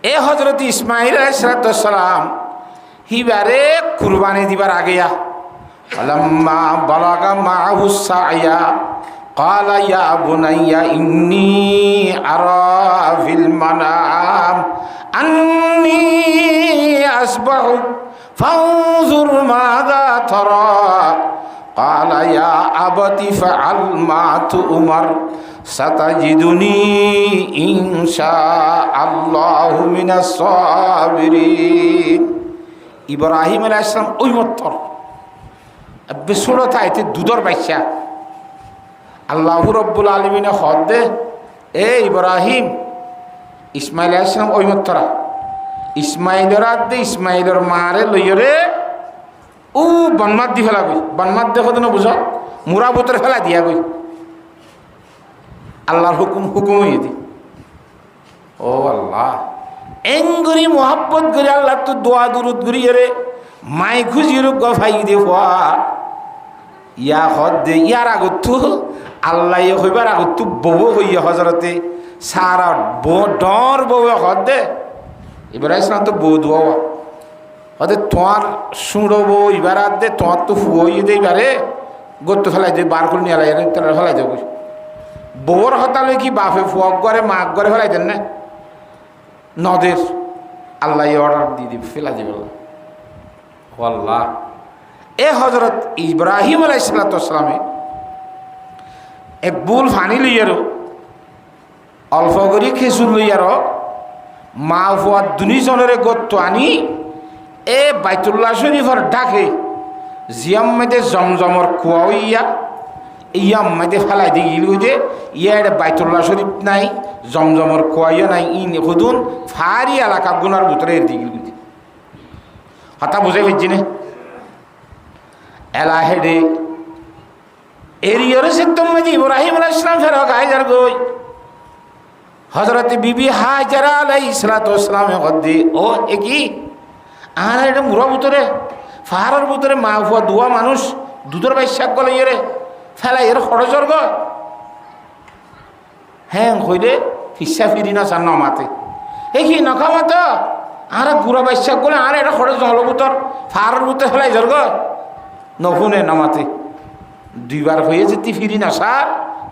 এ হজরত ইসমাইল আলাইহিস সালাম হিবারে কুরবানি দিবার আগেয়া ফালাম্মা বালাগা মাহু সায়া قال يا بني إني أرى في المنام أني أسبحك فانظر ماذا ترى قال يا أبت فعل ما تؤمر ستجدني إن شاء الله من الصابرين ইব্রাহিম আলাইহিস সালাম ওই মত্তর বেসুরতা এতে দুধর বাইসা আল্লাহ রব্বুল আলমিনে হদ দে এ ইব্রাহিম ইসমাইল আলাইহিস সালাম ওই মত্তরা ইসমাইলের আদে ইসমাইলের মারে লইরে ও বনমাত দি ফেলা গই বনমাত দেখো তো বুঝো মুরা বুতরে ফেলা দিয়া গই আল্লাহর হুকুম হয়ে দি ও আল্লাহ এঙ্গুরি মোহাব্বত করে আল্লাহ তো দোয়া দুরুদ করিয়ে রে মাই খুঁজির গফাই দে হওয়া ইয়া হদ দে ইয়ার আগত আল্লাহ হইবার আগত বউ হইয়া হজরতে সারা ডর বউ হদ দে ইব্রাহিম ইসলাম তো বউ দোয়া হদে তোমার শুঁড়ব এবার আর দে তোমার তো ফুয়ে দে এবারে গত্ত ফেলাই দে বার করে নিয়ে তারা ফেলাই দেব বউর হতালে কি বাপে ফুয়াক করে মাক করে ফেলাই দেন না নদের আল্লাহ অর্ডার দিয়ে দিবে ফেলা দিবে আল্লাহ এ হজরত ইব্রাহিম আলাইহিসসালামে এক বুল ফানি লইয়ারো অল্প করে খেজুর লইয়ারো মা ফুয়া দুজনের গত্ত আনি এ বাইতুল্লাহ শরীফর ডাকে জিয়াম্মেদে জমজমর কুয়া হইয়া ইয়াম্মেদে ফেলাই দিয়ে গিল যে ইয়া বাইতুল্লাহ শরীফ নাই জমজমর কুয়াইয়া নাই ইন হুদুন ফারি এলাকা গুনার ভিতরে এর দিয়ে গিল হতা বুঝে ফেলছি না এলা হেডে এরিয়রে সে তুমি ইব্রাহিম আলাইহিস সালাম ফের হাজার গই হযরত বিবি হাজরা আলাইহিস সালাম গদ্দি ও একই আর এটা মুরা ভিতরে ফাহারের ভিতরে মা ফুয়া দুয়া মানুষ দুধের বাইশাক গলে ইয়ে ফেলাই এর খরচর গ হ্যাঁ হইলে ফিসা ফিরি না চান নমাতে এই কি নখামাত আর গুড়া বাইশাক গলে আর এটা খরচ হলো ভিতর ফাহারের ভিতরে ফেলাই জর গ নফুনে নামাতে দুইবার হয়ে যেতে ফিরি না সার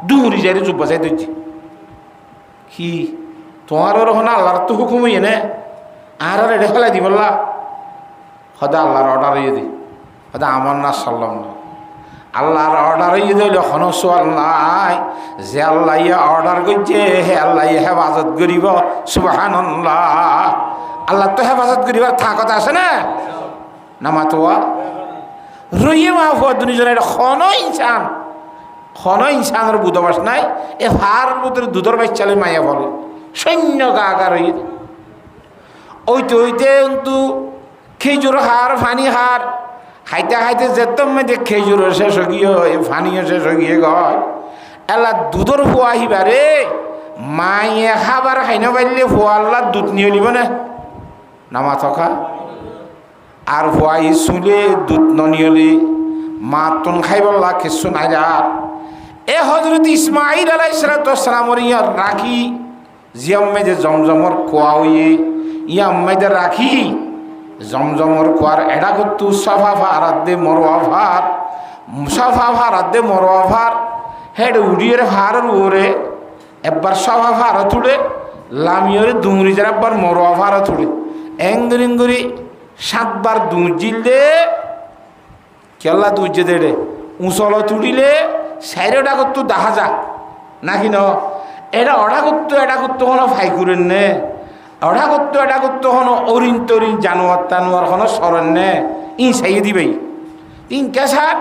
দুহুরি যাই চুপ বাজাই দিচ্ছি কি তোমার ওরকম আল্লাহর তো হুকুম হইয়ে নে আর এটা ফেলাই দি বললা সদা আল্লাহর অর্ডার হয়ে দি সদা আমার না সারলাম না আল্লাহর অর্ডার হয়ে দিল এখনো সোয়াল নাই যে আল্লাহ ইয়ে অর্ডার করছে হে আল্লাহ হেফাজত করিব সুবহানাল্লাহ আল্লাহ তো হেফাজত করিবার থাকত আছে না নামাতোয়া রইয়ে মা ফুয়া দুজনে এটা খন ইনসানের বুধবাস নাই এ ফার বুধের দুধর বাইশ চালে মাইয়া বলে সৈন্য গাগা রই ওইতে কিন্তু খেজুর হার ফানি হার খাইতে খাইতে যেতাম মেয়েদের খেজুরও শেষ গিয়ে ফানিও শেষ গিয়ে গয় এলা দুধর ফুয়া আহিবারে মাইয়ে খাবার খাইনে পারলে ফুয়া আল্লাহ দুধ নিয়ে নিব না নামা থকা আর ফুয়াই শুলে দুধ নিয়লি মা তুন খাইবল্লা কিছু নাই আর এ হজরত ইসমাইল আলাইহিসসালামর ইয়ার রাখি জিয়াম্মে যে জমজমর কোয়া হইয়ে ইয়াম্মেদের রাখি জমজমর কোয়ার এডা করতু সফা ভারাদ্দে মরোয়া ভার সফা ভারাদ্দে মরোয়া ভার হেড উড়িয়ে ভারের ওরে একবার সফা ভারত উড়ে লামিয়রে দুংরি যার একবার মরোয়া ভারত উড়ে এঙ্গুরি 7 বার দুজিল দে কেল্লা দুজে দে উঁচল তুড়িলে সাইরেটা করতো দেখা যা নাকি ন এটা অডা করতো হনো ফাই করেন নে অডা করতো হনো অরিন তরিন জানোয়ার টানোয়ার হনো সরেন নে ই সাইয়ে দিবেই তিন কেসার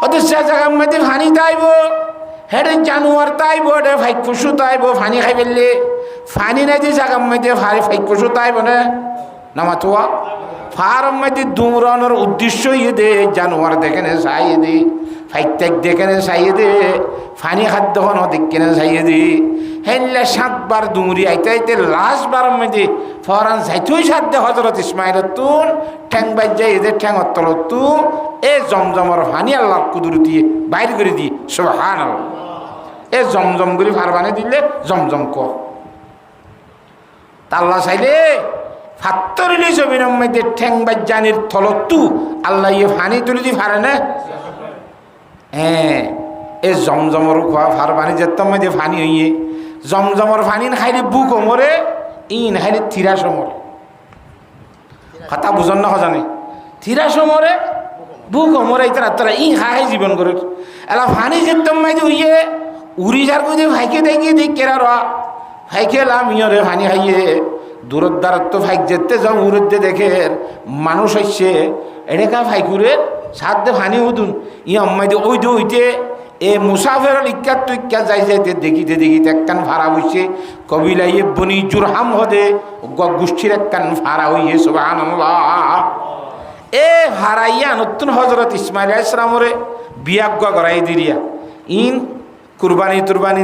ওদের সে জায়গার মধ্যে ফানি তাইব হেডে জানোয়ার তাইব হেডে ফাইক পশু তাইব ফানি খাই ফেললে ফানি নাই যে জায়গার মধ্যে ফাইক পশু তাইব না নামাতোয়া ফার্ম মধ্যে দৌড়ানোর উদ্দেশ্য ইয়ে দে জানোয়ার দেখে নে চাইয়ে দে ফাইক দেখে নে চাইয়ে দে ফানি খাদ্য হন দেখে নে চাইয়ে দে হেনলে 7 বার দুমরি আইতে লাস্ট বার মধ্যে ফরান যাইতেই সাধ্যে হজরত ইসমাইলের তুন ঠ্যাং বাজ্যা এদের ঠ্যাঙর তলত তু এ জমজমর ফানি আল্লাহ কুদুর দিয়ে বাইর করে দিয়ে সুবহানাল্লাহ এ জমজম করে ফারবানে দিলে জমজম ক আল্লাহ চাইলে ফাত্তরিলি জমিনের মধ্যে ঠ্যাং বাজ্জানির থলতু আল্লাহ ইয়ে ফানি তুলি দি ফারে না। হ্যাঁ, এ জমজমর খোয়া ফার পানি যেতাম মধ্যে ফানি হইয়ে জমজমর ফানি খাইলে বুক মরে ইন খাইলে থিরাস মরে। কথা বুঝন না জানে থিরাস মরে বুক মরে তারা ই হাই জীবন করে এলা ফানি যেতাম মাইতে হইয়ে উড়ি যার করে ভাইকে দেখি দেখ কেরা রা ভাইকে লাম ইয়রে ফানি খাইয়ে দূরত দ্বারত ভাইক যেতে যাও উড়তে দেখে মানুষ হচ্ছে এড়েকা ভাইকুরে সাত দে ফানি উদুন ই আম্মাই দে ওই দে ওইতে এ মুসাফের ইক্কা তুইক্কা যাই যাইতে দেখিতে একখান ভাড়া হইছে কবিলা ইয়ে বনি জুরহাম হদে গোষ্ঠীর একখান ভাড়া হইয়ে সুবহানাল্লাহ। এ ভাড়াইয়া নতুন হজরত ইসমাইল আলাইহিস সালামরে বিয়াজ্ঞ করাই দিরিয়া ইন কুরবানি তুরবানি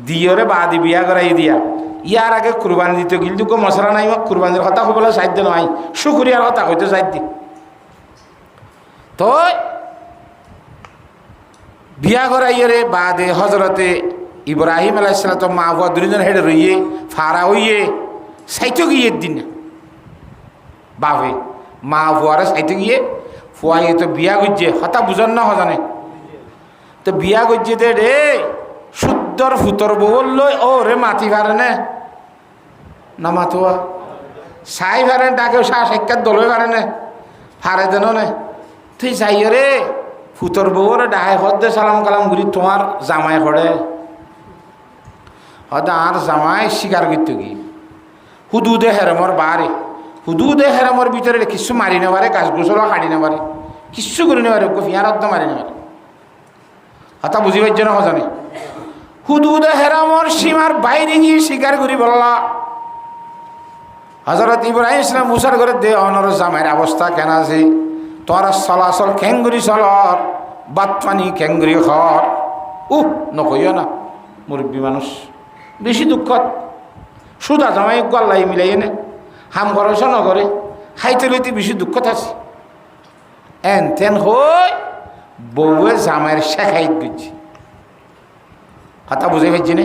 দিয়রে বাদি বিয়া করাই দিয়া ইয়ার আগে কুরবানি দিতে গিল দুঃখ মশলা নাই কুরবানির কথা হবলে সাধ্য নয় শুক্রিয়ার কথা হইতে সাধ্য তো বিয়া করাইয়ে বাদে হজরতে ইব্রাহিম আলাইহিস সালাম মা বাবা দুজন হেডে রইয়ে ফারা হইয়ে সাইতে গিয়ে দিন বাপে মা ফুয়ারে সাইতে গিয়ে ফুয়াইয়ে তো বিয়া করছে হতা বুঝন না হজানে তো বিয়া করছে দে রে শুদ্ধর ফুতর বল ও রে মাতি পারে না মাথুয়া সাই পারে ডাকে সা সাক্ষাৎ দলে পারে না ফারে দেন না তুই যাইয়ে রে ফুতর বউরে ডাহাই হদে সালাম কালাম ঘুরি তোমার জামাই হরে হদা আর জামাই স্বীকার করতে কি হুদুদে হেরমর বারে হুদুদে হেরমর ভিতরে কিছু মারি নেবারে গাছ গোসলা কাটি নেবারে কিচ্ছু করে নেবারে ফিয়ার অর্ধ মারি নেবারে হতা বুঝি পাইছ না হজানে হুদুদে হেরামর সীমার বাইরে গিয়ে স্বীকার করি বললা হজরত ইব্রাহিম ইসলাম মুসার করে দে অনর জামাইয়ের অবস্থা কেন আছে তোর চলাচল খেঙ্গুরি চলর বাত পানি খেঙ্গুরি খর নকইও না মুরব্বী মানুষ বেশি দুঃখত সুদা জামাই গল্লাই মিলাই নে হাম খরচ নকরে খাইতে লইতে বেশি দুঃখত আছে এন তেন হই বউয়ে জামাইয়ের শেখাইত গেছি কথা বুঝে পাইছি না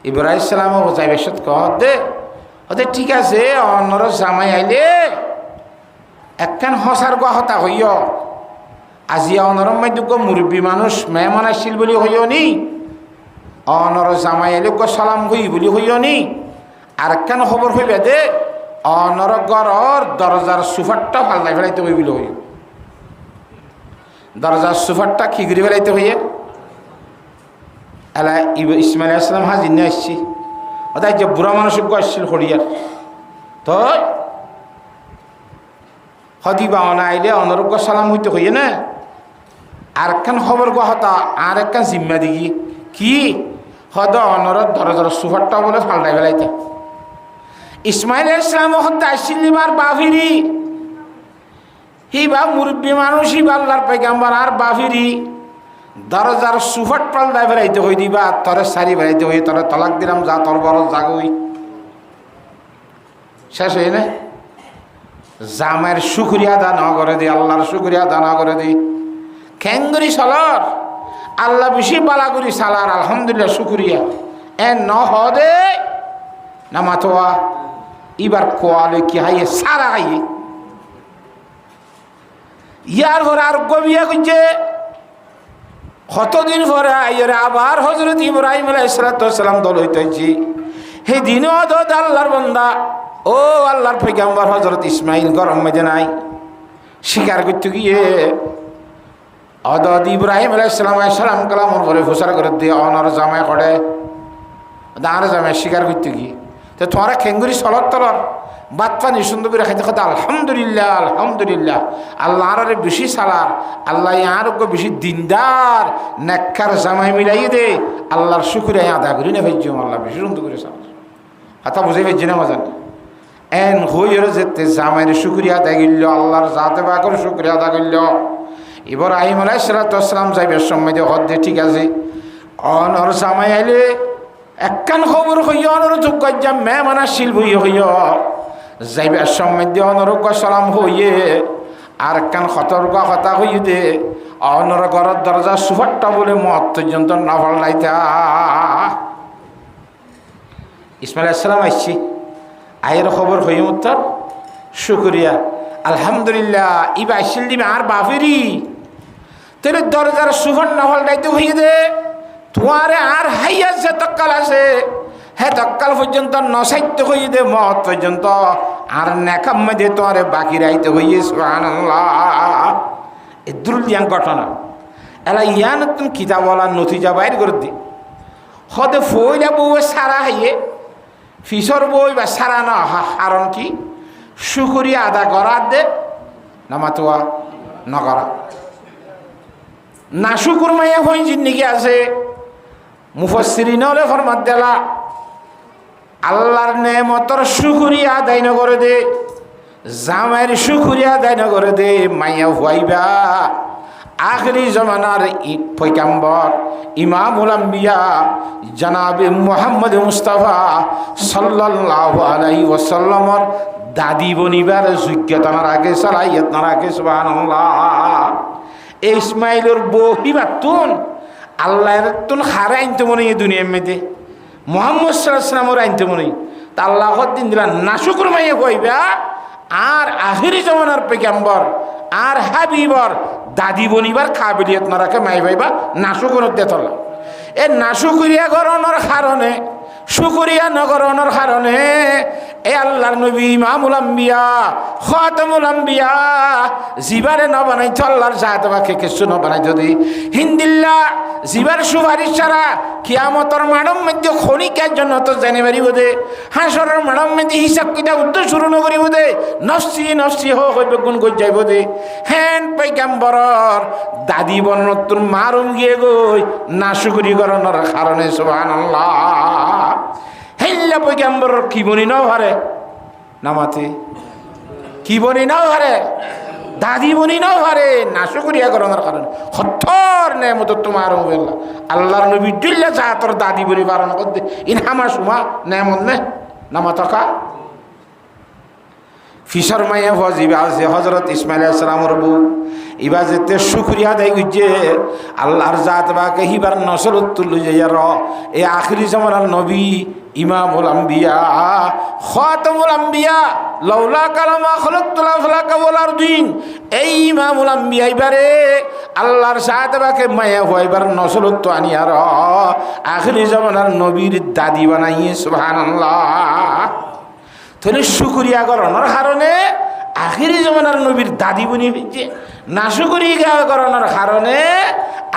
ইব্রাহিম সালাম যাই বেশত কহ দে ওদের ঠিক আছে অন্যর জামাই আইলে একখান হসার গা হতা হইয় আজি অনরম মাধ্যম মুরব্বী মানুষ মেহমান আসছিল বলি হইয় নি অনর জামাই আইলে সালাম হই বলি হইয় নি আর একখান খবর হইবে দে অনর গড়র দরজার সুফারটা ফাল্লাই ফেলাইতে হই বলি হইয় দরজার সুফারটা খিগড়ি ফেলাইতে হইয়ে এলা ইসমাইল আলাইহিস সালাম হাজির নিয়ে আসছি ওটাই যে বুড়া মানুষের আসছিল হরিয়ার তো হদি বাওনা আইলে অনরজ্ঞ সালাম হইতে হইয়ে না আর একখান খবর গহতা আর একখান জিম্মা দিগি কি হদ অনর দরজার সুফারটা বলে ফাল্টাই ফেলাইতে ইসমাইল আলাইহিস সালাম হত্যা আসছিল আর বাফিরি হি বা মুরব্বী মানুষ হি বা আল্লাহর পয়গাম্বর আর বাফিরি দরজার সুফাট পাল্টাই ফেলাইতে হই দিবা তরে সারি ফেলাইতে হই তরে তলাক দিলাম যা তোর বড় জাগই শেষ হই না জামের শুকরিয়া দান করে দি আল্লাহর শুকরিয়া দান করে দি খেঙ্গুরি সলর আল্লাহ বেশি বালা করি সালার আলহামদুলিল্লাহ শুকরিয়া এ ন হদে না মাথোয়া এবার কোয়ালে কি হাইয়ে সারা হাইয়ে ইয়ার ঘরে আর গবিয়া করছে কতদিন পরে আইরে আবার হজরত ইব্রাহিম আলাইহিস সালাম দল হইতেছি সেই দিনও তো আল্লাহর বান্দা ও আল্লাহর পয়গম্বর হজরত ইসমাইল গরম মেজে নাই স্বীকার করতে গিয়ে অদদ ইব্রাহিম আলাইহিস সালাম কালামর ঘরে ফুসার করে দিয়ে অনর জামাই করে দাঁড়ে জামাই স্বীকার করতে গিয়ে তো তোমারা খেঙ্গুরি চলর তলর বাদ পানি সুন্দর করে খাইতে খাতে আলহামদুলিল্লাহ আলহামদুলিল্লাহ আল্লাহ আর বেশি সালার আল্লাহ আর বেশি দিনদার নেককার জামাই মিলাই দে আল্লাহর শুকরিয়া আদা করি না ভাইজ আল্লাহ বেশি সুন্দর করে সালার কথা বুঝে ভাইজ না মজান এন হইর যেতে জামাইয়ের শুকরিয়া আদা করল আল্লাহর জাতে বাকর শুকরিয়া আদা করল ইব্রাহিম আলাইহিস সালাম যাইবার সময় দিয়ে হদ ঠিক আছে অনর জামাই আইলে একখান খবর হইয়া অনর যোগ্য যা মেহমান আসছিল হইয়া যাইবার সময় দিয়ে অনরজ্ঞ সালাম হইয়ে আর একখান সতর্ক কথা হইয়ে দে অনর ঘরের দরজা সুফারটা বলে মত পর্যন্ত না ফাল্লাইতা ইসমাইল আসসালাম আসছি আয়ের খবর হয়ে উত্তর শুক্রিয়া আলহামদুলিল্লাহ ইবা আসছিল দিবে আর বাপেরই তেরে দরজার সুবর্ণ হল দায়িত্ব হয়ে দে তোমারে আর হাইয়া যে তক্কাল আছে হে তক্কাল পর্যন্ত নসাইতে হয়ে দে মত পর্যন্ত আর নেকাম মধ্যে তোমারে বাকি রাইতে হয়ে সুবহানাল্লাহ। এ দুর্লিয়ান ঘটনা এলা ইয়ান তুমি কিতাব বলা নতিজা বাইর করে দি হদে ফইলা বউ সারা হাইয়ে ফিসর বই বা সারা না কারণ কি শুকরিয়া আদা করা দে নামাতোয়া নকরা না শুকুর মাইয়া হই জিন্দিগি আছে মুফাসসিরিন হলে ফরমাত দেলা আল্লাহর নেমতর শুকরিয়া আদায় না করে দে জামাইয়ের শুকরিয়া আদায় না করে দে মাইয়া হইবা আখরি জমানার পয়গম্বর ইমামুল আম্বিয়া জনাবে মুহাম্মদ মুস্তাফা সাল্লাল্লাহু আলাইহি ওয়াসাল্লামর দাদি বনিবার যোগ্যতা রাখে সালাহিয়ত রাখে সুবহানাল্লাহ। এই ইসমাইলের বহিবা তুন আল্লাহর তুন হারে আনতে মনে এই দুনিয়ার মধ্যে মুহাম্মদ সাল্লাল্লাহু আলাইহি ওয়াসাল্লামের আনতে মনে তা আল্লাহ দিন দিলা নাশুকুর মাইয়া কইবা আর আখিরি জমানার পয়গম্বর আর হাবিবর দাদি বনিবার কাবিলিয়ত না রাখে মাই ভাইবা নাশুকুর দেতল এ নাশুকুরিয়া গরণের কারণে শুকরিয়া নগরণের কারণে এ আল্লাহর নবী ইমামুল আম্বিয়া খাতামুল আম্বিয়া জিবারে ন বানাই তো আল্লাহর জাত বাকে কিছু ন বানাই যদি হিন্দিল্লা জিবার সুপারিশ ছাড়া কিয়ামতর মানব মধ্যে খনিকার জন্য তো জানি পারিব দে হাসরের মানব মধ্যে হিসাব কিতাব উত্তর শুরু নকরিব দে নফসি নফসি হইবে গুণ কই যাইব দে হেন পয়গম্বরর দাদি বনতুন মারুম গিয়ে গই নাশুকরি করণের কারণে সুবহানাল্লাহ। হেল্লা পয়গম্বর কি বনি নাও হারে নামাতে কি বনি নাও হারে দাদি বনি নাও হারে নাশুকরিয়া করণের কারণে হত্তর নেমত তোমার আল্লাহর নবী দিল্লা যা তোর দাদি বনি বারণ করতে ইন হামার সুমা নেমত নে নামাতকা ফিসর মাইয়া ফজিবা আছে হজরত ইসমাইল আলাইহিস সালামের বউ ইবা যেতে শুকরিয়া দেয় গুজে আল্লাহর জাত বাকে হিবার নসল তুল যাইয়ার এই আখিরি জামানার নবী ইমামুল আম্বিয়া খাতামুল আম্বিয়া লাউলা কালামা খলাকতুল আফলাকা ওয়াল আরদিন এই ইমামুল আম্বিয়া ইবারে আল্লাহর জাত বাকে মায়া হইবার নসল তো আনিয়ার আখিরি জামানার নবীর দাদি বানাইয়ে সুবহানাল্লাহ। তাহলে শুকরিয়া করণের কারণে আখিরি জমানার নবীর দাদি বনি হয়েছে নাশুকরিয়া করণের কারণে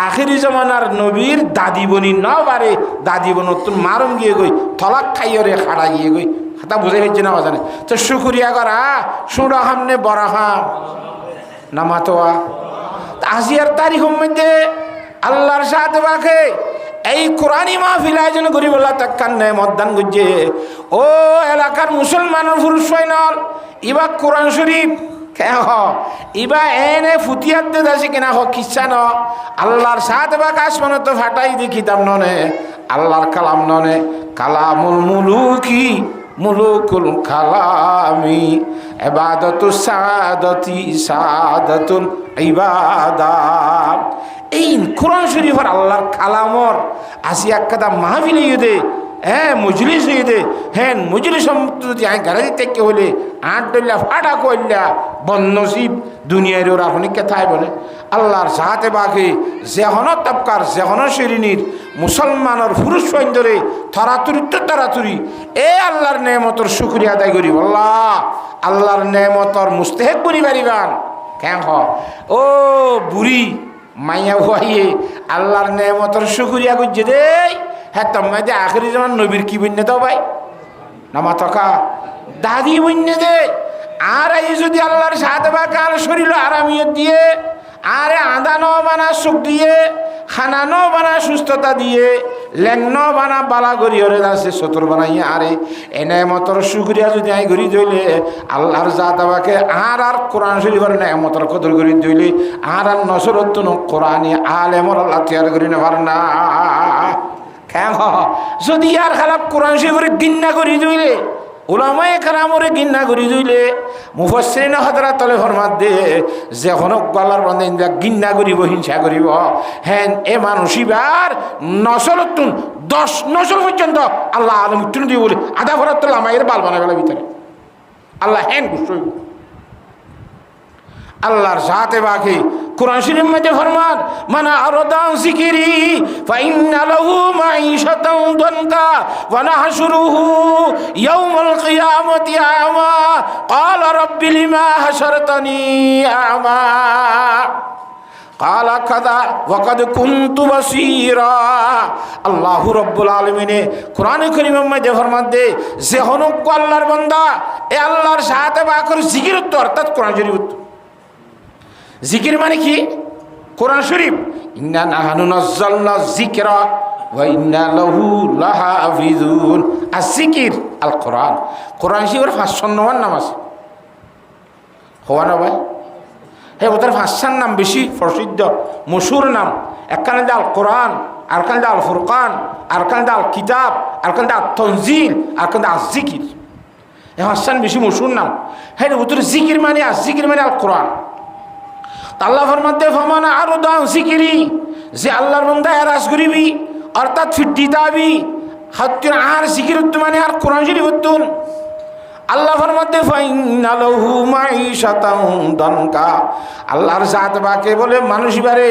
আখিরি জমানার নবীর দাদি বনি না পারে দাদি বন তুন মারুম গিয়ে গই থলাক খাইয়রে খাড়া গিয়ে গই খাতা বুঝে হয়েছে না বাজানে তো শুকরিয়া করা সুরা হামনে বড় হাম নামাতোয়া আজিয়ার তারিখ মধ্যে আল্লাহর সাথে বাকে এই কোরআনী মাহফিল আয়োজন করি বলা তাক্কান নেই মতদান গুজে ও এলাকার মুসলমানের পুরুষ নল ইবা কোরআন শরীফ কেন ইবা এনে ফুটিয়ার দে দাসি কেনা হোক কিচ্ছা ন আল্লাহর সাথে বা কাশমানে তো ফাটাই দেখিতাম ননে আল্লাহর কালাম ননে কালামুল মুলুকি মুলুকুল কালামি ইবাদাতু সাদাতি সাদাতুল ইবাদাত এই কোরআন শরীফের আল্লাহর কালামর আসি এক কথা মাহফিল দে হ্যাঁ মজলিস হয়ে দে হ্যাঁ মজলিস যদি আই গাড়ি থেকে হলে আট ডল্লা ফাটা করলা বন্নসিব দুনিয়ার ওরা আপনি কেথায় বলে আল্লাহর সাহাতে বাকি যেহন তবকার যেহন শ্রেণীর মুসলমানের পুরুষ সৈন্যরে থরাতুরি তো তারাতুরি এ আল্লাহর নেমতর শুকরিয়া আদায় করি আল্লাহ আল্লাহর নেমতর মুস্তেহেক বনি পারিবান কেন ও বুড়ি মাইয়া ভাইয়ে আল্লাহর নেমতর শুকরিয়া করছে দে হ্যাঁ তোমায় যে আখরি যেমন নবীর কি বন্যে দাও ভাই নামা তকা দাদি বন্যে দে আর এই যদি আল্লাহর সাথে বা কাল শরীর আরামিয়ত দিয়ে আরে আদা ন বানা সুখ দিয়ে খানা ন বানা সুস্থতা দিয়ে লেন বানা বালা গড়ি হরে আছে সতর বানাইয়া আরে এনে মতর শুকরিয়া যদি আই ঘুরি ধইলে আল্লাহর জাতাবাকে আর কোরআন শরীফের নে মতর কদর করি ধইলে আর নসরত ন কোরআনি আলেমর আল্লাহ তৈয়ার করি না পার না কেন যদি আর খারাপ কোরআন শরীফের গিন্না করি ধইলে উলামায়ে কেরামরে গিন্না করি দিলে মুফাসসিরিন হযরত তলে ফরমাত দে যখন গলার বন্ধে গিন্না করিব হিংসা করিব হেন এ মানুষিবার নসরতুন 10 নজর পর্যন্ত আল্লাহ আলম উঠুন দিয়ে বলে আধা ভরার তো লামাইয়ের বাল বানায় বেলা ভিতরে আল্লাহ হ্যান গুসই আল্লাহর সাথে বাকি কুরআন শরীফ মধ্যে ফরমান মানা আরদান যিকরি ফাইন্না লাহু মাঈশাতান দানকা ওয়া নাহশুরুহু ইয়াওমাল কিয়ামাতি আমা ক্বালা রাব্বি লিমা হাশারতানি আমা ক্বালা কাযা ওয়া কাদ কুনতু বাসীরা আল্লাহু রাব্বুল আলামিন কুরআনে কারীমের মধ্যে ফরমান দে যে হনুক আল্লাহর বান্দা এ আল্লাহর সাথে বাকর জিকির তো অর্থাৎ কুরআন শরীফ জিকির মানে কি কোরআন শরীফ ইন্না নাহনু নাযালনা যিকরা ওয়া ইন্না লাহু লাহাফিজুন আয-যিকির আল কোরআন কোরআন শরীফের 500 নম্বর নাম আছে হওয়া না ভাই হে ওদের 500 নাম বেশি প্রসিদ্ধ মশহুর নাম একখানে আল কোরআন আরখানে আল ফুরকান আরখানে আল কিতাব আরখানে আল তানজিল আরখানে আয-যিকির এই 500 বেশি মশহুর নাম হে ওদের যিকির মানে আয-যিকির মানে আল কোরআন আল্লাহ ফরমাতে ফমানা আরদান যিকরি যে আল্লাহর বান্দা এরাজ করিবি অর্থাৎ ফিটি দাবি হাত্তুন আর যিকির মানে আর কোরআন শরীফ হতুন আল্লাহ ফরমাতে ফাইন্না লাহু মাঈশাতান দানকা আল্লাহর জাত বাকে বলে মানুষ বারে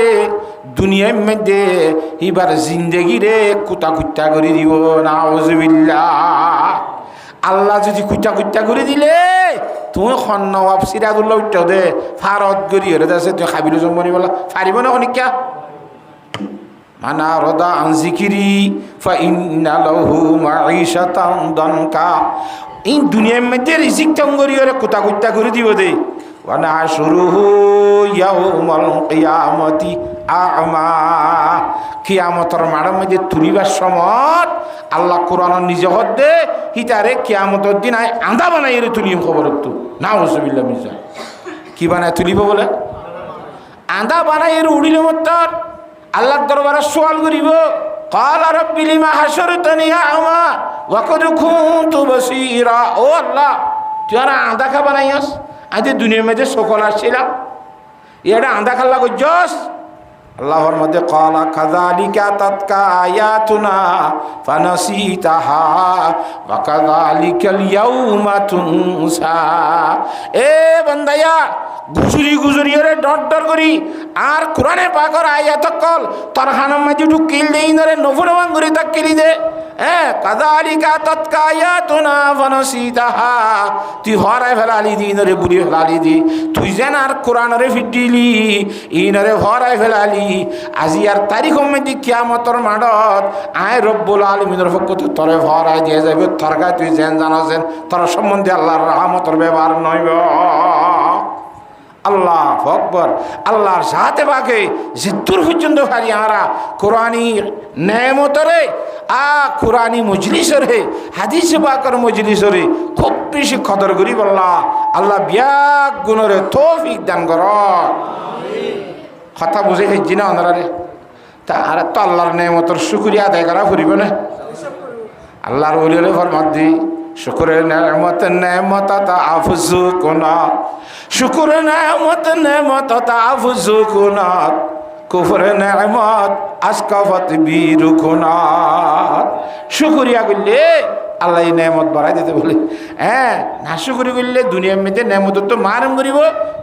দুনিয়ার মধ্যে এবার জিন্দেগি রে কুতা কুত্তা করে দিব নাউজুবিল্লাহ আল্লাহ যদি কুচা কুচা করে দিলে তুমি নবাব সিরাজুল্লাহ উঠতে দে ফারত গড়ি হরে আছে তুই খাবিল জম্বনি বলা ফারিব না অনেকা মানা রদা আনজিকিরি ফাইন্না লাহু মাঈশাতান দানকা এই দুনিয়ার মধ্যে রিজিক তঙ্গরি হরে কুতা কুচা করে দিব দে ওয়া নাহশুরুহু ইয়াউমাল কিয়ামাতি আ'মা কিয়ামতের মাঠের মধ্যে তুলিবার সময় আল্লাহ কোরআন নিজে হদে হিতারে কিয়ামতের দিন আন্দা বানাই রে তুলিম খবর তো নাউজুবিল্লাহ মিজা কি বানায় তুলিব বলে আন্দা বানাই রে উড়িলে মত্তর আল্লাহর দরবারে সওয়াল করিব ক্বালা রাব্বি লিমা হাশারতানি আ'মা ওয়া ক্বাদ কুনতু বাসীরা ও আল্লাহ তুই আর আন্দা খা বানাইস আজ দুনিয়ার মধ্যে সকল আসছিলাম এটা আন্দা খাল্লা গজস আল্লাহর মধ্যে ক্বালা কাযালিকা তাতকা আয়াতুনা ফানাসিতাহা ওয়া কাযালিকাল ইয়াউমা তুনসা এ বান্দায়া গুজরি গুজরি রে ডট ডট করি আর কোরআনে পাকের আয়াত কল তোর হানাম মাঝে ঢুকিল দেই নরে নফরমান করে তাকিলি দে কাযালিকা তাতকা আয়াতুনা ফানাসিতাহা তুই হরাই ফেলালি দি নরে বুড়ি ফেলালি দি তুই যেন আর কোরআনরে ফিটিলি ইনরে হরাই ফেলালি আজি আর তারিখ মধ্যে কিয়ামতের মাঠত আয় রব্বুল আলামিনের পক্ষ থেকে তরে ভরাই দিয়ে যাবে তোর গায়ে তুই যেন জানাছেন তোর সম্বন্ধে আল্লাহর রহমতের ব্যবহার নইব আল্লাহ আকবার আল্লাহর সাথে বাকে জিদ্দুর পর্যন্ত পারি আমরা কোরআনী নেমতরে কোরআনী মজলিসরে হাদিস পাকের মজলিসরে খুব বেশি কদর করি বললা আল্লাহ বিয়াক গুণরে তৌফিক দান কর কথা বুঝে হেজি না ওনারে তা আর তো আল্লাহর নেমতর শুকরিয়া আদায় করা ফুরিব না আল্লাহর ওলিলে ফরমাত দি শুকরের নেমত তা আফজু কোনা শুকরের নেমত তা আফজু কোনা কুফরের নেমত আসকাফত বিরুকুনাত শুকরিয়া করলে আল্লাহ এই নেমত বাড়াই দিতে বলে না শুকরি করলে দুনিয়ার মধ্যে নেমত তো মারম করিব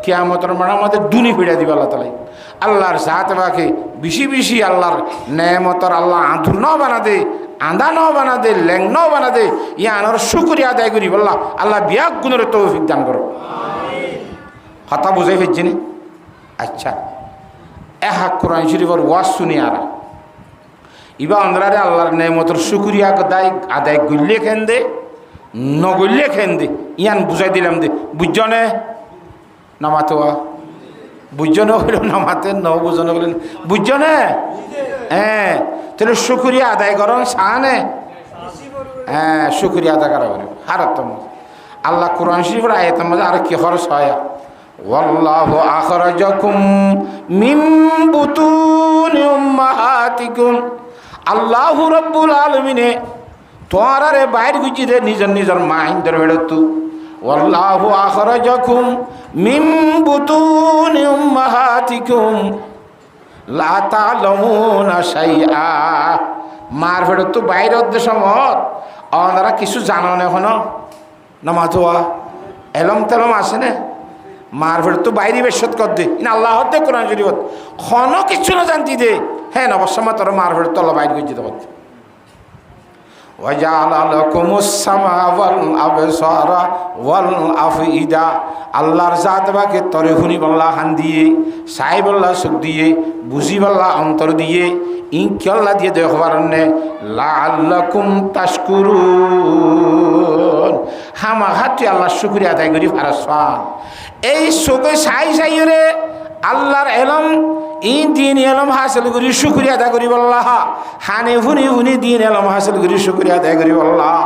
কিয়ামতের মাঠে আমাদের দুনি ফিরা দিব আল্লাহ তালাই আল্লাহর সাথে বাকি বেশি বেশি আল্লাহর নেমতর আল্লাহ আঁধুর ন বানা দে আন্দা ন বানা দে ল্যাং ন বানা দে ইয়ানোর শুকরিয়া আদায় করি বললা আল্লাহ বিয়াক গুণের তৌফিক দান করো কথা বুঝাই ফেলছি নি আচ্ছা হাক কোরআন শরীফের ওয়াজ শুনি আর ইবা অন্ধ্রারে আল্লাহর নেমতর শুকরিয়া আদায় গল্লে খেন দে নগল্লে খেন দে ইয়ান বুঝাই দিলাম দে বুঝজনে নামাতে বুঝজনে হইল নামাতে ন বুঝনে হইলেন বুঝজনে তাহলে শুকরিয়া আদায় করন সানে শুকরিয়া আদায় করা বলে হারাত্তম আল্লাহ কোরআন শরীফের আয়াতের মধ্যে আর কি খরচ হয় ওয়াল্লাহু আখরাজাকুম মিন বুতুনি উম্মাহাতিকুম আল্লাহু রাব্বুল আলামিনে তোরারে বাইর গুজি দে নিজের নিজের মাইন্ডের বেড়তু ওয়াল্লাহু আখরাজাকুম মিন বুতুনি উম্মাহাতিকুম লা তা'লামুনা শাইআ মার ফেরত তো বাইরে উদ্দেশ্য মত ওনারা কিছু জানো না এখনো নামাজ হওয়া এলম তেলম আসে না মার ফেরত তো বাইরে বেশত কর দে না আল্লাহ হতে কোরআন শরীফত খনো কিছু না জানতি দে হ্যাঁ নবসময় তোর মার ফেরত তো বাইরে করে যেতে করতে আল্লাহর জাত বাকে তরে শুনি বল্লা হান দিয়ে চাই বল্লা চোখ দিয়ে বুঝি বল্লা অন্তর দিয়ে ইনশাল্লাহ দিয়ে দেখবার লাআল্লাকুম তাশকুরুন হামাহাতি আল্লাহ শুকরিয়া আদায় করি ফারাসান এই চোখে চাই চাই রে আল্লাহর এলম ই দিন এলম হাসিল করি শুক্রিয়া আদায় করি বল্লাহ হানে ফুনি ফুনি দিন এলম হাসিল করি শুক্রিয়া আদায় করি বল্লাহ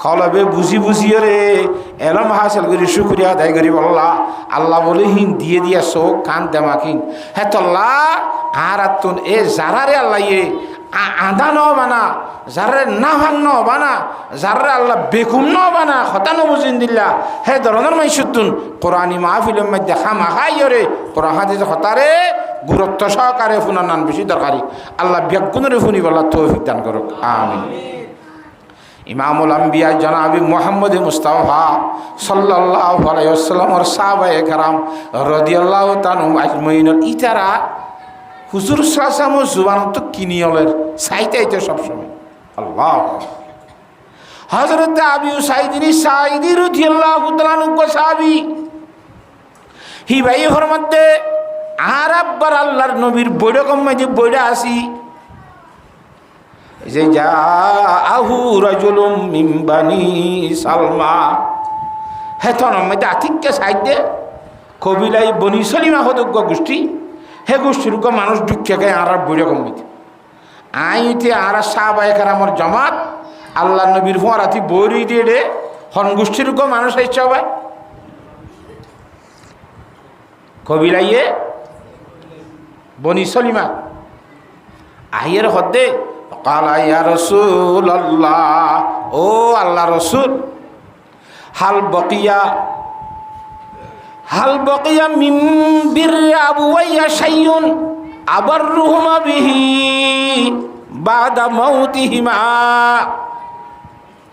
কলবে বুঝি বুঝিয়ে রে এলম হাসিল করি শুক্রিয়া আদায় করি বল্লাহ আল্লাহ বলে হিন দিয়ে দিয়া চোখ কান দেমাকিন হে তল্লাহ আর তুন এ যারা রে আল্লাহ ইয়ে আধা ন বানা যারে না ভাং ন বানা যারে আল্লাহ বেকুম ন বানা হতানো বুঝিন দিল্লা হে ধরনের মাইসুতুন কোরআনি মাহফিলের মধ্যে খামাখাই রে কোরআন হাদিস হতারে গুরুত্ব সহকারে ফুনান বেশি দরকারি আল্লাহ ব্যাগুণরে ফুনি বল্লা তৌফিক দান করুক আমিন ইমামুল আম্বিয়া জনাবি মুহাম্মদ মুস্তাফা সাল্লাল্লাহু আলাইহি ওয়াসাল্লামের সাহাবায়ে কেরাম রাদিয়াল্লাহু তাআলা আজমাইন ইতারা হুজুর সাল্লাল্লাহু আলাইহি জুবান তো কিনিয়লের সাইতাইতে সব সময় আল্লাহ হযরত আবু সাঈদ রাদিয়াল্লাহু তাআলা কো সাহাবী হি ভাই ফরমাতে আরাববার আল্লাহর নবীর বৈরকম মাঝে বইরা আসি যে যা আহু রাজুলুম মিন বানি সালমা হেতন মধ্যে আতিককে সাইডে কবিলাই বনি সলিমা হদজ্ঞ গোষ্ঠী হে গোষ্ঠীর মানুষ দুঃখে গায়ে আর বৈরকম মধ্যে আইতে আর সাহাবায়ে কেরামের জামাত আল্লাহ নবীর ফরাতি বইরি দিয়ে রে হন গোষ্ঠীর মানুষ আইছে সবাই কবিলাইয়ে বনি সলিমা আহিয়ের হদ্দে কালা ইয়া রাসূলুল্লাহ ও আল্লাহ রসুল হাল বকিয়া মিন বিররি আবুওয়াইয়া শাইউন আবাররুহুমা বিহি বাদা মাউতিহিমা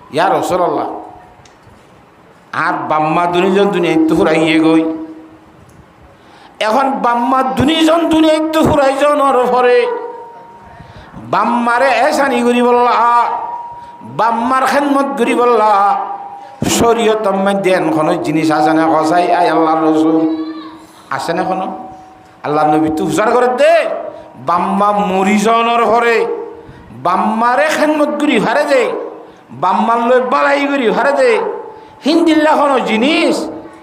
ইয়া রাসূলুল্লাহ আর বাম্মা দুনিয়া তো ফুরাইয়ে গই এখন বাম্মা দুনিয়া তো ফুরাই যাওয়ার পরে বাম্মারে এসানি করি বললা বাম্মার খেদমত করি বললা শরীয়ত দেন কোনো জিনিস আছে না কসাই আই আল্লাহর রাসূল আছে না কোনো আল্লাহ নবী তো উজার করে দে বাম্মা মরি যাওয়ার পরে বাম্মারে খেদমত করি হারে দে বাম্মার লই বালাই করি হারে দে হিন্দিল্লা কোনো জিনিস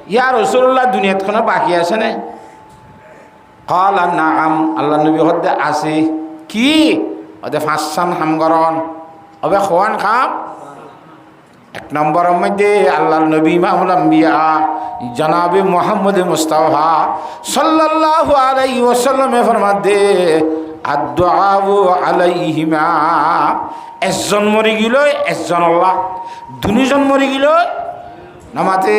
ইয়া রাসূলুল্লাহ দুনিয়াত কোনো বাকি আছে না কালা নাম আল্লাহ নবী হদ্দে আছে কি ওদের ফাঁসান হামগরণ ওবে খোয়ান খাম এক নম্বরের মধ্যে আল্লাহ নবী ইমামুল আম্বিয়া জনাবে মুহাম্মদ মুস্তাফা সাল্লাল্লাহু আলাইহি ওয়াসাল্লামে ফরমাদে আদ-দুআউ আলাইহিমা একজন মরি গেল একজন আল্লাহ দুইজন মরি গেল নামাতে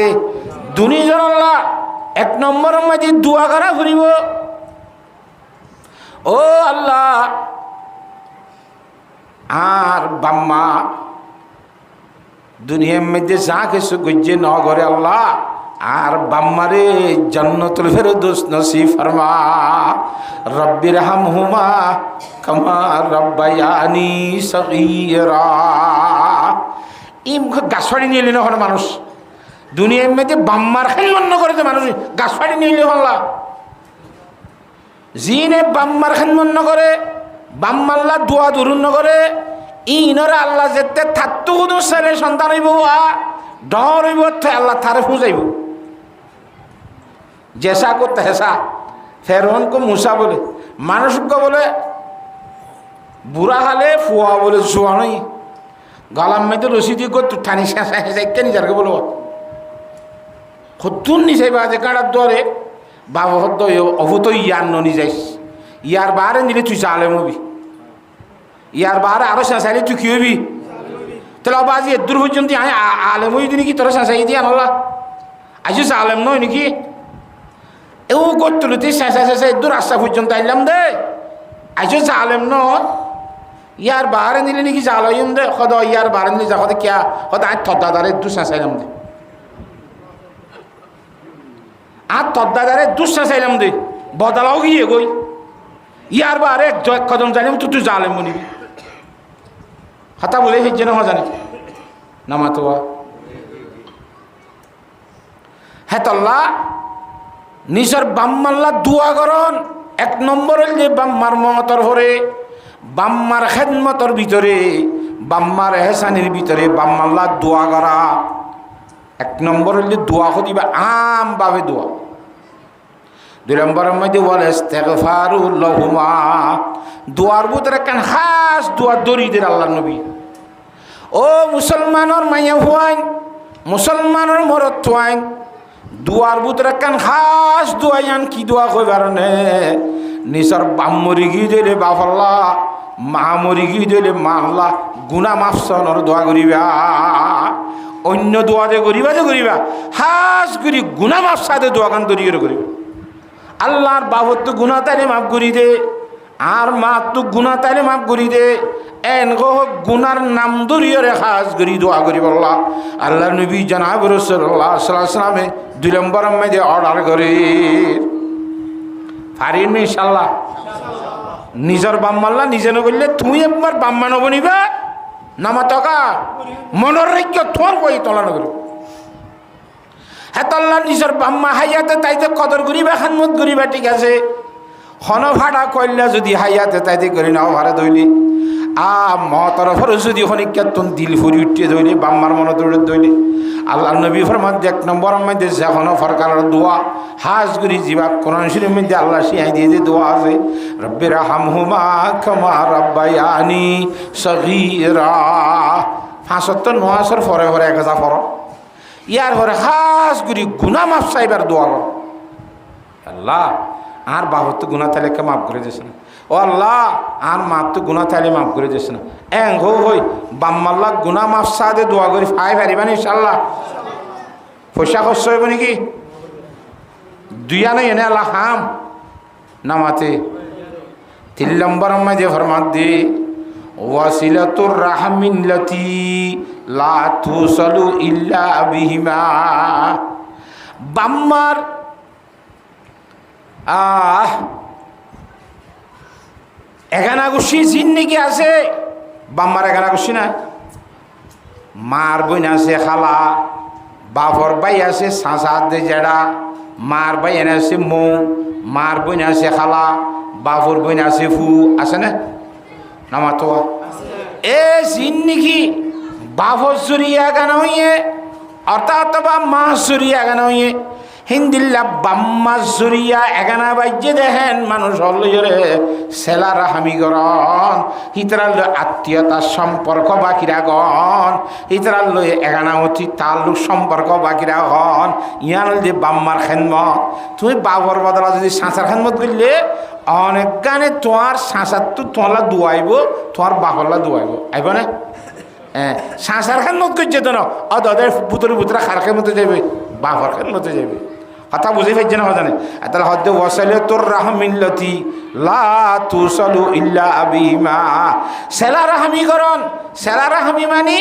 দুইজন আল্লাহ এক নম্বরের মধ্যে দোয়া করা ফুরিব ও আল্লাহ আর বাম্মা দুনিয়ার মধ্যে যা কিছু গজ্জে ন করে আল্লাহ আর বাম্মারে জান্নাতুল ফেরদৌস নসিব ফরমা রব্বির হামহুমা কামা রব্বায়ানি সগীরা ইম গাছড়ি নিয়ে নিল হন মানুষ দুনিয়ার মধ্যে বাম্মার খেলমন্ন করে মানুষ গাছড়ি নিয়ে নিল আল্লাহ জিনে বাম্মার খেদমত করে বাম্মাল্লা দোয়া দুরুন করে ইনরা আল্লাহ যেতে থাকতো কোনো ছেলে সন্তান হইব ডর হইব আল্লাহ তারে ফুজাইব জেসা করতে হেসা ফেরনকে মুসা বলে মানুষকে বলে বুড়া হালে ফুয়া বলে জোয়ানই গলাম মেয়েদের রসি দিয়ে করতো ঠানি শেষা হেসা কেন যারকে বলব সত্তর নিচাই বাজে কাঁড়ার দরে বাবা হদ্দ অভূত ইয়ার ননি যাইস ইয়ার বারে নিলে তুই চালে মবি ইয়ার বারে আরো শেষাইলে তুই কি হবি তাহলে অবা আজি এদূর পর্যন্ত আমি আলেম হই নাকি তোরা শেষাই দিয়ে আনলা আজ আলেম নয় নাকি এও করতুল তুই শেষা শেষা এদূর রাস্তা পর্যন্ত আইলাম দে আজ আলেম নয় ইয়ার বাহারে নিলে নাকি জালইম দে সদ ইয়ার বাহারে নিলে যা কিয়া সদ আজ থদাদারে দুসা চাইলাম দে আর থদাদারে দুসা চাইলাম দে বদলাও গিয়ে গই ইয়ার বাহারে এক কদম জানিম তুই জালেম বনিবি হাতা বলে সেই যেন জানে নামাতোয়া হেতল্লা নিজের বাম্মাল্লা দোয়া করন এক নম্বর যে বাম্মার মমতর হরে বাম্মার খেদমতর ভিতরে বাম্মার এহসানের ভিতরে বাম্মাল্লা দোয়া করা এক নম্বর হলে দোয়া করিবা আম ভাবে দোয়া দুই নম্বরের মধ্যে বলে ইস্তেগফারুল লাহুমা দোয়ার ভিতরে কেন খাস দোয়া দরিদের আল্লাহ নবী ও মুসলমানের মাইয়া হুয়াইন মুসলমানের মরত হুয়াইন দুয়ার ভিতরে কেন খাস দোয়াইয়ান কি দোয়া কইবার নে নিজের বাম মরি গিয়ে দিলে বাফাল্লা মা মরি গিয়ে দিলে মা আল্লাহ গুনা মাফসনের দোয়া করিবা অন্য দোয়া যে করিবা হাস করি গুনা মাফসাদে দোয়া কান দরিয়ে করিবা আল্লাহর বাবর তো গুনা তাইলে মাফ করি দে আর মা তো গুনা তাইলে মাফ করি দে এন গো গুনার নাম দরিয়ে খাস করি দোয়া করি বললা আল্লাহ নবী জনাব রাসূলুল্লাহ সাল্লাল্লাহু আলাইহি ওয়াসাল্লামে 2 নম্বরের মধ্যে অর্ডার করে পারিন ইনশাআল্লাহ নিজের বাম্মাল্লা নিজে ন করলে তুই একবার বাম্মা নবনিবা নামা টকা মনের রেখে তোর বই তলানো করি হেতল্লা নিজের বাম্মা হাইয়াতে তাইতে কদর করিবা খানমত করিবা ঠিক আছে হন ভাড়া কইলা যদি হাইয়াতে তাইতে করি নাও ভাড়া দইলি মতরফর যদি হনিকাতন দিল ফুরি উঠে ধইলে বাম্মার মনে দৌড়ে ধইলে আল্লাহ নবী ফরমান 1 নম্বরের মধ্যে যখন ফরকার দোয়া হাজ করি জিবা কোরআন শরীফের মধ্যে আল্লাহ শিখাই দিয়ে যে দোয়া আছে রব্বির হামহুমা কামা রাব্বায়ানি সগীরা 509 পরে পরে 1000 পড়ো ইয়ার পরে হাজ করি গুনাহ মাফ চাইবার দোয়া করো আল্লাহ আর বাবা তো গুনাহ তাহলে মাফ করে দিয়েছে না ও আল্লাহ আর মাপ তো গুনাহ তাইলে মাফ করে দিস না এং হই বাম্মাল্লা গুনাহ মাফ সাদে দোয়া করি পাই পারিবানি ইনশাআল্লাহ পয়সা খরচ হইব নাকি দুইয়া নাই এনে আল্লাহ হাম নামাতে 3 নম্বর মধ্যে ফরমান দি ওয়াসিলাতুর রাহমিন লাতি লা তুসালু ইল্লা বিহিমা বাম্মার এগানা গুছি জিন্দিগি আছে বাম্মার এগানা গুছি না মার বইন আছে খালা বাপর ভাই আছে সাঁসাত দে জেড়া মার ভাই এনে আছে মৌ মার বইন আছে খালা বাপর বইন আছে ফু আছে না নামা তো এ জিন্দিগি বাপর জুরিয়া গানা হইয়ে অর্থাৎ বা মা জুরিয়া গানা হইয়ে হিন্দিল্লা বাম্মা জুরিয়া এগানা বাজ্যে দেখেন মানুষ হলরে সেলার হামি গরন হিতরাল আত্মীয়তার সম্পর্ক বাকিরা গন হিতরাল এগানা অতি তার লোক সম্পর্ক বাকিরা গন ইয়ান যে বাম্মার খেদমত তুমি বাবর বদলা যদি সাঁচার খেদমত করলে অনেক গানে তোমার সাঁচার তো তোমার দুয়াইব তোমার বাহল্লা দুয়াইব আইব না সাঁচার খেদমত করছে তো না অদের পুতরি পুতরা খার খেদমতে যাবে বাবর খেদমতে যাবে কথা বুঝে ফেলছে না জানে তাহলে হদ্দে ওয়াসালে তোর রাহমিল্লতি লা তুসালু ইল্লা বিমা সেলা রাহমি করন সেলা রাহমি মানে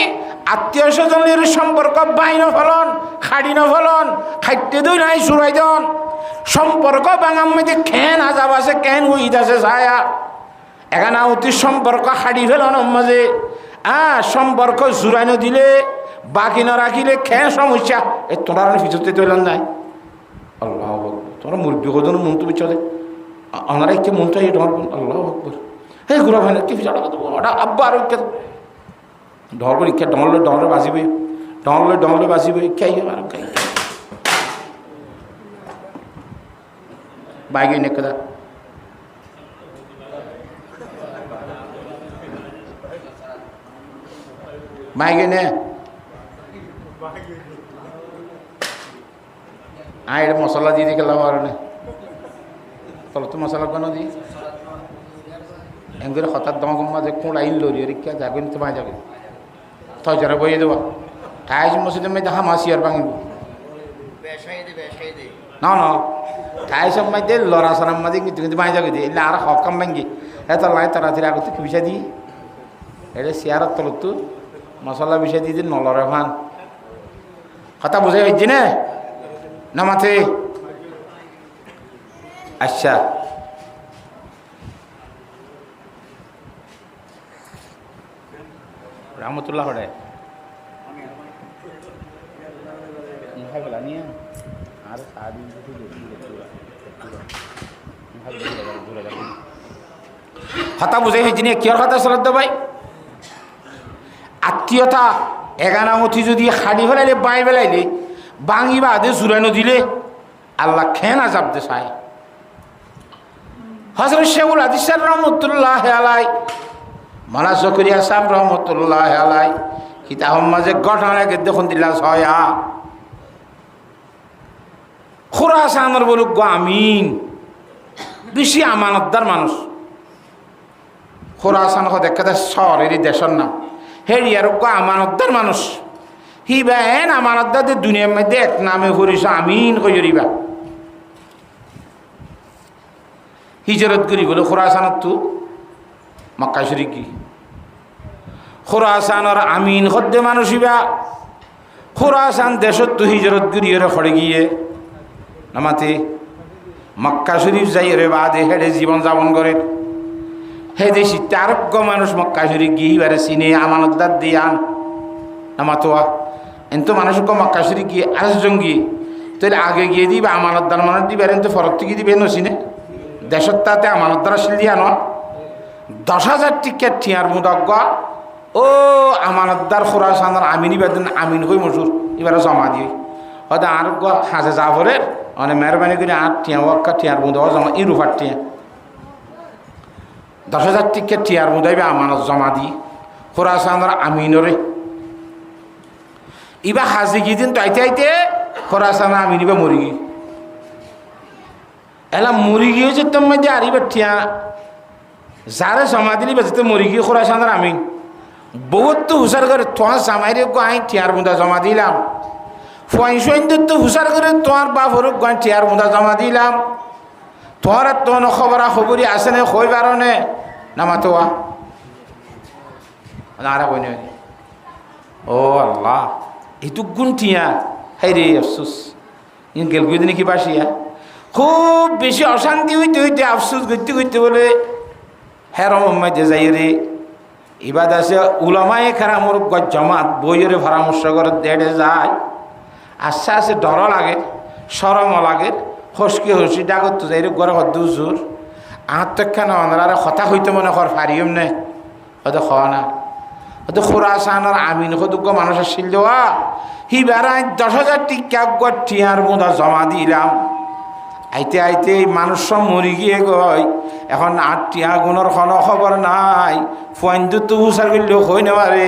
আত্মীয় স্বজনের সম্পর্ক বাইন ফলন খাড়ি ফলন খাইতে দই নাই সুরাই দন সম্পর্ক বাঙাম মধ্যে খেন আজাব আছে কেন উইদ আছে ছায়া এখানে অতি সম্পর্ক খাড়ি ফেলন মাঝে সম্পর্ক জুড়াই দিলে বাকি না রাখিলে খেন সমস্যা এ তোরার ভিতরতে তৈলান নাই আল্লাহ তোমরা মুরব্বী কজন মন তো বিচলে ওনারা একটু মনটা এই তোমার আল্লাহ আকবর হে ঘুরা ভাই কি বিচার ওটা আব্বা আর ঢল করে ইচ্ছা ডলে বাজিবে ডলে বাজিবে খাই আর খাই বাইকে নে কথা বাইকে নে এটা মশলা দিয়ে দিয়ে গেলাম আর তলত মশলা কেন দিই এমনি হঠাৎ দমা মাঝে কোন লাইন লরি রিক্কা যাবেন তোমায় যাবে তাই যারা বইয়ে দেওয়া টাইজ মসজিদের মধ্যে হাম আসি আর ভাঙিব না না টাইসের মধ্যে লড়া সরার মাঝে কিন্তু কিন্তু মাই যাবে এলে আর হকাম ভাঙ্গি এত লাই তাড়াতাড়ি আগত কি বিষয় দিই এটা চেয়ারের তলত তো মশলা বিষয় দিয়ে নলরে ভান কথা বুঝে হয়েছি না মাথে আচ্ছা রহমতুল্লাহ হরে আর কথা বুঝে হয়েছি না কিয়র কথা চলত ভাই আত্মীয়তা এগানামতি যদি হাড়ি ফেলাইলে বাই ফেলাইলে বাঙি বাদে জুড়ানো দিলে আল্লাহ খেন আজাব দে চায় হযরত শেখুল হাদিস রহমতুল্লাহ আলাই মালা জকরিয়া সাহেব রহমতুল্লাহ আলাই কিতাব মাঝে ঘটনাকে দেখুন দিলা ছয়া খুরাসানের বলুক গো আমিন বেশি আমানতদার মানুষ খুরাসান দেখা শহরের দেশের নাম হেরিয়ার গো আমানতদার মানুষ হিবা এন আমানতদার দুনিয়ার মধ্যে এক নামে হরিস আমিন কইরিবা হিজরত করি বলে খুরাসানত তো মক্কা শরীফ কি খুরাসানের আমিন হদ্দে মানুষ হিবা খুরাসান দেশত তো হিজরত করি এর খড়ে গিয়ে নামাতে মক্কা শরীফ যাই রে বাদে হেডে জীবন যাপন করে হে দেশি তারজ্ঞ মানুষ মক্কা শরীফ গিয়ে এবারে চিনে আমানতদার দিয়ে আন নামাতোয়া এত মানুষ মক্কা শরীফ গিয়ে আসজন গিয়ে তাহলে আগে গিয়ে দিবা আমানতদার মানুষ দিবে তো ফরক থেকে দিবে নচিনে দেশত তাতে আমানতদার আসলে দিয়া ন 10,000 টিকেট ঠিয়ার মুদজ্ঞ ও আমানতদার খুরাসানের আমিন ইবাদিন আমিন হই মজুর এবারে জমা দিয়ে হয়তো আর হাজে যাবরের মানে মেহরবানি করে আর টিয়া ওয়াক্কা টিয়ার মুদ জমা ইরুফার টিয়া 10,000 টিকেট টিয়ার মুদাইবে আমানত জমা দি খুরাসানের আমিনরে ইবা হাজি গিয়েদিন তো আইতে আইতে খুরাসানের আমিন ইবা মরি গিয়ে এলা মরি গিয়েছে তোমার যে আরিবার টিয়া যারে জমা দিলি বেঁচে মরি গিয়ে খুরাসানের আমিন বহুত তো হুসার করে তোমার জামাইরে আই টিয়ার মুদা জমা দিলাম ফয়সইন্দের তো হুসার করে তোমার বাপ হরুক গান টিয়ার মুদা জমা দিলাম তোমার আর তোমার খবরা খবরই আসে না কই বারণে নামাতোয়া আর কই না ও আল্লাহ এইটু গুণ টিয়া হাই রে আফসুস ইন গেল গুই দিনে কি বাসিয়া খুব বেশি অশান্তি হইতে হইতে আফসুস করতে করতে বলে হেরম মাঝে যাই রে ইবাদ আছে উলামায়ে কেরামর জমাত বইয়ের পরামর্শ করে দেড়ে যায় আস্তে আস্তে ডর লাগে সরমও লাগে হসকি হসি ডাকত তো যাই ঘরে হদ্দু জোর আত্মক্ষান অনারা কথা হইতে মনে কর ফারিম নে হয়তো খাওয়া না হয়তো খুরাসানের আমিন হদুগ্য মানুষের শিল দেওয়া হি বেড়ায় 10,000 টিকা টিয়ার মুদা জমা দিলাম আইতে আইতে মানুষ সব মরি গিয়ে গয় এখন 8 টিয়া গুণর কোনো খবর নাই ফোয়াইন্দু তো হুসার করলেও হই নেবারে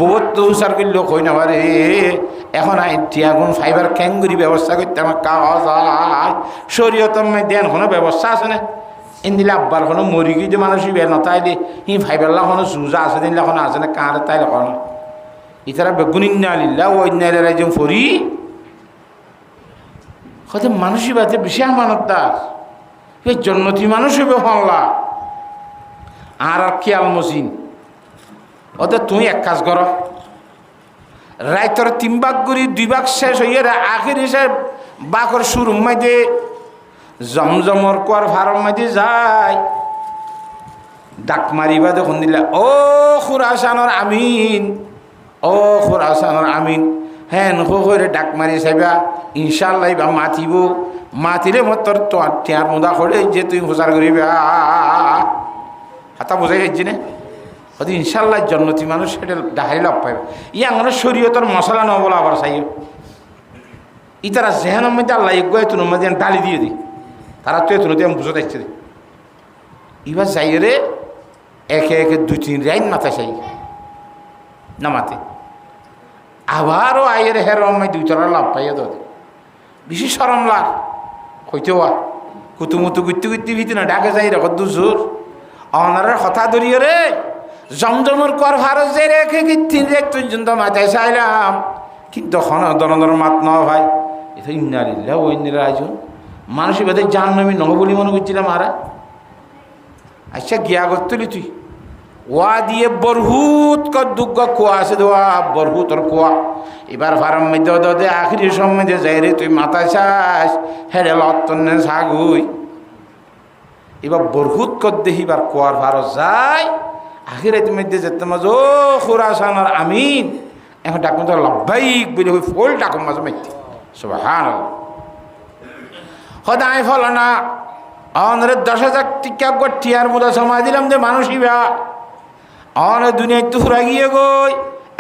বহুত তো হুসার করলেও হই নেবারে এখন আই টিয়া গুণ ফাইবার ক্যাঙ্গুরি ব্যবস্থা করতে আমার কাওয়া যায় শরীয়তম দেন কোনো ব্যবস্থা আছে না দিলে আব্বার কোনো মরি গিয়ে যে মানুষ বের নতাইলে হি ফাইবারলা কোনো জুজা আছে দিলে এখন আছে না কাঁড়ে তাই এখন ইতারা বেগুন ইন্নালিল্লা ও ইন্নাইলে একজন ফরি হয়তো মানুষই বাদে বেশি আমানতদার এই জন্মতি মানুষ হবে হল্লা আর খেয়াল মসিন ওদের তুই এক কাজ কর রাইতর 3 ভাগ করি 2 ভাগ শেষ হইয়ে আখির হিসেবে বাকর সুর মাইদে জমজমর কোয়ার ফার্ম মাইদে যায় ডাক মারিবা দেখুন দিলা ও খুরাসানের আমিন ও খুরাসানের আমিন হ্যাঁ নরে ডাক মারি চাইবা ইনশাল্লাহ বা মাতিব মাতিলে মই তোর টিয়ার মুদা করে যে তুই হুসার করিবা হাতা বোঝাই যাচ্ছি না হয়তো ইনশাল্লাহ জন্নতি মানুষ সেটা ডাহারি লাভ পাইব ইয়া মানে শরীয়তর মশলা ন বলা আবার চাই ই তারা জেহেনের মধ্যে আল্লাহ এগুলো এত মধ্যে ডালি দিয়ে দিই তারা তো এত আমি বুঝতে যাচ্ছে এবার যাই রে একে একে 2-3 রাইন মাথা চাই না মাতে আবারও আইয়ের হেরম 2 তলার লাভ পাইয়া তো বেশি সরম লাগ হইতে হওয়া কুতুমুতু গুত্তি গুত্তি ভিতরে না ডাকে যাই রেখ দুজোর অনারের কথা ধরিয়ে রে জমজমর কর ভারত যে রেখে কিন রে তুই জন্য মাথায় চাইলাম কিন্তু দনদর মাত ন ভাই এটা ইন্নালিল্লাহ ও ইন্দিরা আয়োজন মানুষের বেদের জাহান্নামী নহ বলি মনে করছিলাম আরা আচ্ছা গিয়া করতেলি তুই ওয়া দিয়ে বরহুত দুগ্গ কুয়া আছে দেওয়া বরহুতর কুয়া এবার ফার্ম মধ্যে দে আখিরি সময় যাই রে তুই মাথা চাস হেরে লত্তনে ছাগুই এবার বরহুত কর দেখিবার কুয়ার ভারত যায় আখিরাত মধ্যে যেতে মাঝ ও খুরাসানার আমিন এখন ডাকুন তো লব্বাইক বলে ওই ফল ডাকুন মাঝে মধ্যে সুবহানাল্লাহ সদায় ফল না অনরে 10,000 টিকা টিয়ার মতো সময় দিলাম যে মানুষ ইবা অন দুনিয়ায় তো ফুরা গিয়ে গই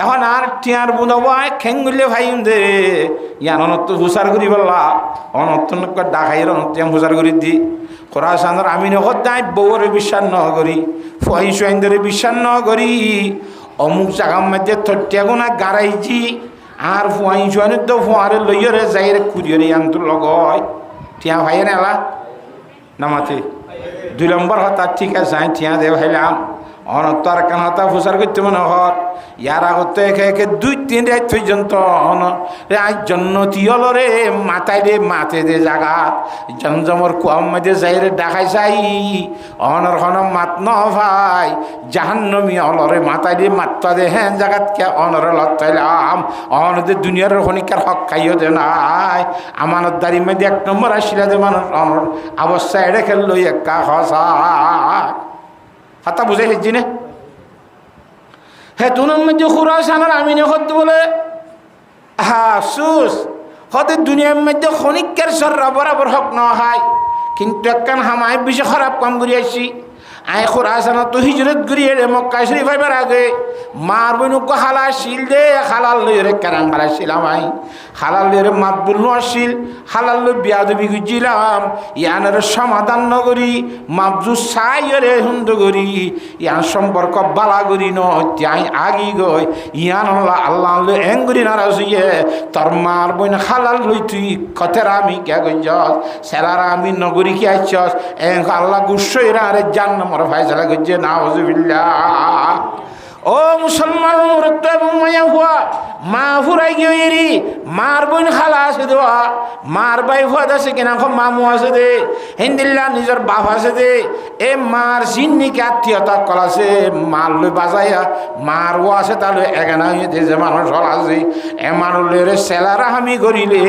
এখন আর টিয়ার বুঝাবো খেঙ্গুলে ভাইম দে ইয়ান অনত হুসার করি বললা অনত ডাকাই অনত হুসার করি দি খোরাসানোর আমি নগদ যাই বউরে বিশ্বাস ন করি ফুয়াই সুয়াইন্দরে বিশ্বাস ন করি অমুক জায়গার মধ্যে থটিয়া গোনা গাড়াইছি আর ফুয়াই সুয়ানি তো ফুয়ারে লইয়রে যাইরে কুড়িয়ে আনতো লগয় টিয়া ভাইয়ে নেলা নামাতে 2 নম্বর হতা ঠিক আছে টিয়া দে ভাইলাম অনতার কানাতা ফুসার করতে মনে হর ইয়ার আগত একে একে 2-3 রাত পর্যন্ত রাত জন্নতি হল রে মাথায় রে মাথে দে জাগা জমজমর কুয়ার মধ্যে যাই রে ডাকাই চাই অনর হন মাত ন ভাই জাহান্নমি হল রে মাথায় রে মাত্তা দে হ্যাঁ জাগাত কে অনর লতাইলাম অনদের দুনিয়ার খনিকার হক খাইও দে নাই আমানত দাড়ি মধ্যে 1 নম্বর আসিলা দে মানুষ অনর অবস্থা এড়ে খেললো একা হসা হাতা বুঝে হেজি নে হে তুনার মধ্যে খুরাসানার আমিনে হতে বলে হ্যাঁ সুস হতে দুনিয়ার মধ্যে খনিকের সর্রা বরাবর হক ন হয় কিন্তু একখান হামায় বেশি খারাপ কাম করি আসছি আয় খুরাসানা তো হিজরত করিয়ে রে মক্কা শরীফ আইবার আগে মার বনুক হালা শিল দে হালাল লই রে কারাং হালা শিলাম আই হালাল লই রে মাতবুল নশিল হালাল লই বিয়াদবি গুজিলাম ইয়ানের সমাধান নগরী মাবজু সাই রে হুন্দ করি ইয়ান সম্পর্ক বালা করি ন তাই আগি গই ইয়ান আল্লাহ লই এঙ্গুরি নারাজ হইয়ে তোর মার বইন হালাল লই তুই কতের আমি কে গঞ্জস সেলারা আমি নগরী কি আইছস এং আল্লাহ গুসইরা রে জান্নাত মোর ফায়সালা গজ্জে নাউজুবিল্লাহ ও মুসলমান মুরত এবং মায়া হুয়া মা ফুরাই গিয়েরি মার বোন খালা আছে দেওয়া মার বাই ফুয়াদ আছে কিনা মামু আছে দে হিন্দিল্লা নিজের বাপ আছে দে এ মার জিন্নিকে আত্মীয়তা কলাছে মার লই বাজাইয়া মার ও আছে তাহলে এগানা হয়ে দে যে মানুষ হল আছে এ মানুষের সেলারা আমি করিলে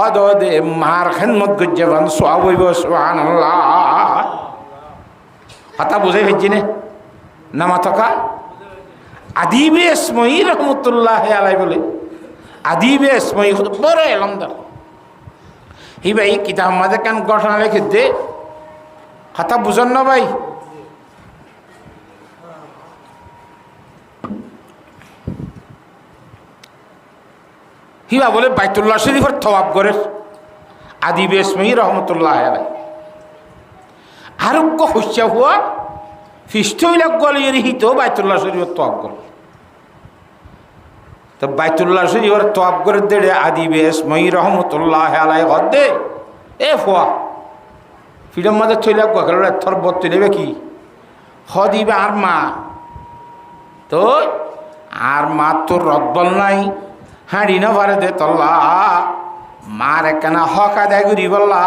অদ দে মার খেদমত গজ্জে বান সোয়া বইব সুবহানাল্লাহ কথা বুঝে ফেলছি না মাথকা আদিবে ইসমই রহমতুল্লাহ আলাই বলে আদিবে ইসমই বড় এলমদার হি ভাই কিতাব মাঝে কান ঘটনা লিখে দে কথা বুঝন না ভাই হিবা বলে বাইতুল্লাহ শরীফের থওয়াব করে আদিবে ইসমই রহমতুল্লাহ আলাই আরোগ্য হইয়া হুয়া ফিস্টইলাক গলিয়ে হিত বাইতুল্লাহ শরীফের তওয়াব করে তো বাইতুল্লাহ শরীফের তওয়াব করে দেড়ে আদিবে ইসমই রহমতুল্লাহ আলাই গদে এ ফুয়া ফিডম মাঝে থইলাক গেল থর বত্তি নেবে কি হদিবে আর মা তো আর মা তোর রদ্বল নাই হাঁড়ি না পারে দে তল্লা মার একখানা হক আদায় করি বললা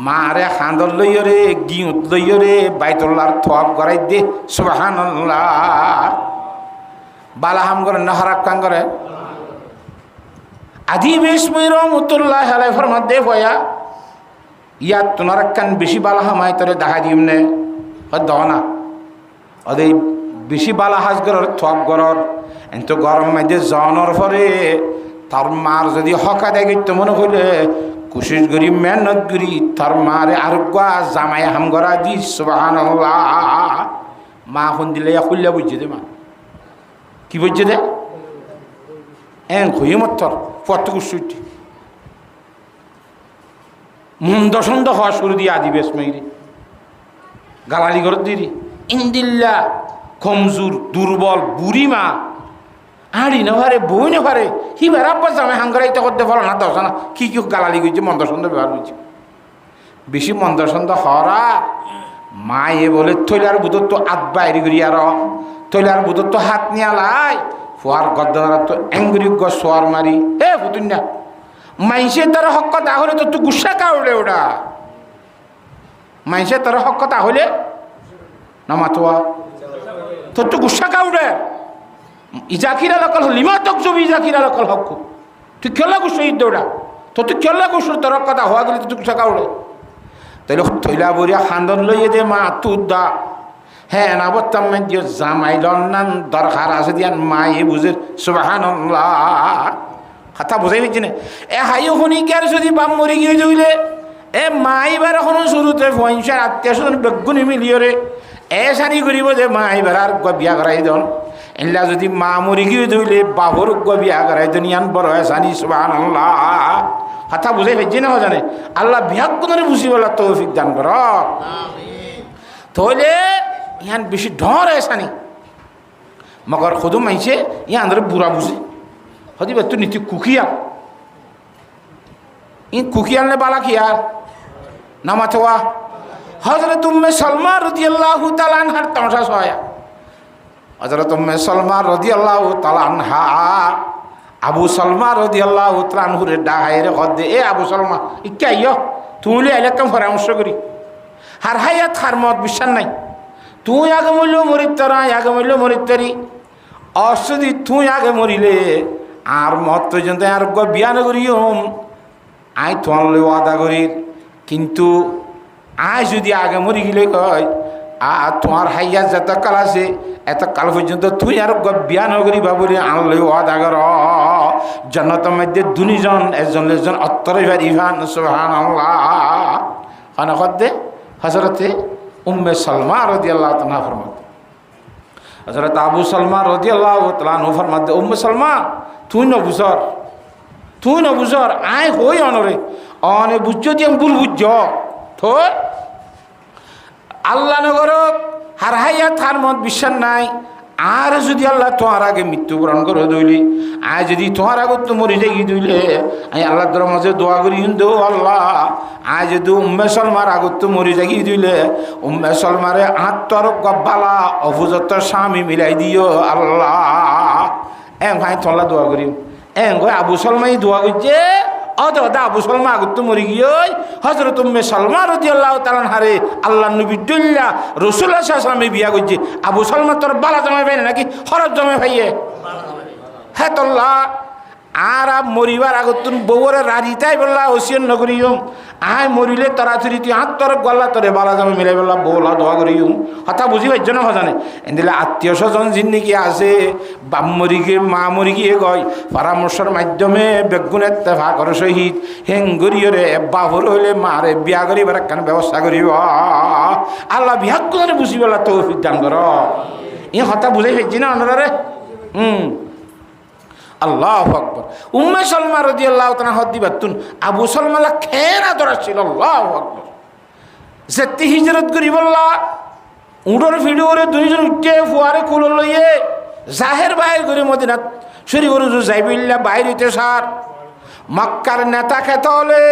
মারে খাঁদর লইয় রে গিউত লইয় রে বাইতুল্লাহর থওয়াব করাই দে সুবহানাল্লাহ বালা হাম করে না খারাপ কাম করে আদি বিসমির রহমতুল্লাহ আলাই ফরমাত দে ভয়া ইয়াত তোমার একখান বেশি বালা হামাই তোরে দেখা দিম নে দাও না ওদের বেশি বালা হাজ গরর থওয়াব গরর এত গরম মাঝে জনের পরে তার মার যদি হক আদায় করতে মনে হইলে কোশিশ করি মেহনত করি তার মারে আরোগ্য জামাই হাম করা দি সুবহানাল্লাহ মা ফোন দিলে খুললে বুঝছে দে মা কি বুঝছে দে খুঁয়ে মত্তর পত্র কুসুটি মন্দ সন্দ হওয়া শুরু দিয়ে আদিবেশ মেয়েরি গালালি ঘর দিরি ইন্দিল্লা কমজোর দুর্বল বুড়ি মা আড়ি না পারে বই না পারে হিবার আব্বা জামাই হাঙ্গরাইতে করতে পারো না দশ না কি কি গালালি গেছে মন্দ সন্দ ব্যবহার করছে বেশি মন্দ সন্দ হরা মায়ে বলে থৈলার বুধর তো আত বাইরে করি আর থৈলার বুধর তো হাত নিয়ে লাই ফুয়ার গদ্দারা তো এঙ্গুরি সোয়ার মারি হে ফুতুন না মাইসের তারা হক কথা হলে তো তুই গুসা কাউলে ওটা মাইসের তারা হক কথা হলে না মাতোয়া তোর তো গুসা কাউরে ইজাকিরা লকল লিমা তক জবি ইজাকিরা লকল হক তুই কেলা গুসো ইদৌড়া তো তুই কেলা গুসুর তোর কথা হওয়া গেলে তুই গুসা কাউরে তাইলে তৈলা বরিয়া খান্দন লইয়ে দে মা তুর দা হ্যাঁ না বলতাম যে জামাই লন্নান দরকার আছে দিয়ান মাই বুঝে সুবহানাল্লাহ কথা বুঝাই দিচ্ছি না এ হাইও শুনি কে আর যদি বাম মরি গিয়ে দিলে এ মাইবার এখনো শুরুতে পয়সার আত্মীয় স্বজন বেগুনি মিলিয়রে এ সারি করিব যে মাইবার আর বিয়া করাই দন এলা যদি মা মরি গিয়ে দিলে বাবুর বিয়া করাই দন ইয়ান বড় সানি সুবহানাল্লাহ কথা বুঝাই ফেলছি না জানে আল্লাহ বিয়া কোন বুঝি বলা তৌফিক দান কর তাহলে ইয়ান বেশি ঢর সানি মগর খুদু মাইছে ইয়ান বুড়া বুঝে হদি বা তুই নীতি কুকিয়া ই কুকিয়াল নে বালা কিয়া নামাতোয়া হযরত উম্মে সালমা রাদিয়াল্লাহু তাআলা আনহার তামাশা সয়া হযরত উম্মে সালমা রাদিয়াল্লাহু তাআলা আনহা আবু সালমা রাদিয়াল্লাহু তাআলা আনহুর ডাহাইরে কদে এ আবু সালমা ইকাইয়ো তুই এলাকাম পরামর্শ করি হার হায়াত হার মত বিশ্বাস নাই তুই আগে মরল মরিতরা আগে মরল মরিতরি অসদি তুই আগে মরিলে আর মত পর্যন্ত আর বিয়ান করিম আই তোমার ওয়াদা করি কিন্তু আই যদি আগে মরি গেলে কয় আর তোমার হাইয়া যত কাল আছে এত কাল পর্যন্ত তুই আর বিয়ান করিবা বলে আনলে ওয়াদা কর জন্নতের মধ্যে দুজন একজন অত্তর ইভান সুবহানাল্লাহ অনকদ দে হযরতে উম্মে সালমা রাদিয়াল্লাহু তাআলা ফরমাত হযরত আবু সালমা রাদিয়াল্লাহু তাআলা আনহু ফরমাত উম্মে সালমা তুই ন বুঝর আয় হই অনরে অনে বুঝছো দিয়ে ভুল বুঝছ তো আল্লাহ নগর হার হাইয়া থার মত বিশ্বাস নাই আর যদি আল্লাহ তোমার আগে মৃত্যুবরণ করে দইলি আয় যদি তোমার আগত তো মরে যাই দইলে আমি আল্লাহ তোর মাঝে দোয়া করি দো আল্লাহ আয় যদি উম্মে সালমার আগত তো মরে যাই দিলে উম্মে সালমারে আত্মর গব্বালা অভুজত স্বামী মিলাই দিও আল্লাহ ভাই তোলা দোয়া করি আবু সালমাই দোয়া করছে অদা আবু সালমা আগত মরি গিয়ে হযরত উম্মে সালমা রাদিয়াল্লাহু তাআলা আনহারে আল্লাহ নবী দুল্লা রাসূলুল্লাহ সাল্লাল্লাহু আলাইহি ওয়াসাল্লাম বিয়া করছে আবু সালমা তোর বালা জমা ভাই নাকি খরচ জমা ভাইয়ে হ্যাঁ তোল্লা আর মরিবার আগত বউরে রাজিতাই বললা ওসিয়ন নগরিও আয় মরিলে তাড়াতাড়ি তুই আত্মর গল্লা তোরে বালা জামে মিলাই বললা বউলা দোয়া করিও কথা বুঝি পাইছ না হজানে এদিলে আত্মীয় স্বজন জিন্দিগি আছে বাপ মরি গিয়ে মা মরি গিয়ে গয় পরামর্শের মাধ্যমে বেগুনের তেফা কর সহিত হেঙ্গরিয়রে বাহুর হইলে মারে বিয়া করিবার একখান ব্যবস্থা করিব আল্লাহ বিহাক করে বুঝি বলা তৌফিক দান কর ই কথা বুঝাই পাইছি না অনারে আল্লাহু আকবার উম্মে সালমা রাদিয়াল্লাহু তাআলা হদিবাতুন আবু সালমা খেরা দরাছিল আল্লাহু আকবার যেতে হিজরত করি বললা উড়র ফিডোরে দুইজন উঠে ফুয়ারে কুল লইয়ে জাহের বাইর করে মদিনা শরীফ রুজু যাইবিল্লা বাইর হইতে সার মক্কার নেতা খেতে হলে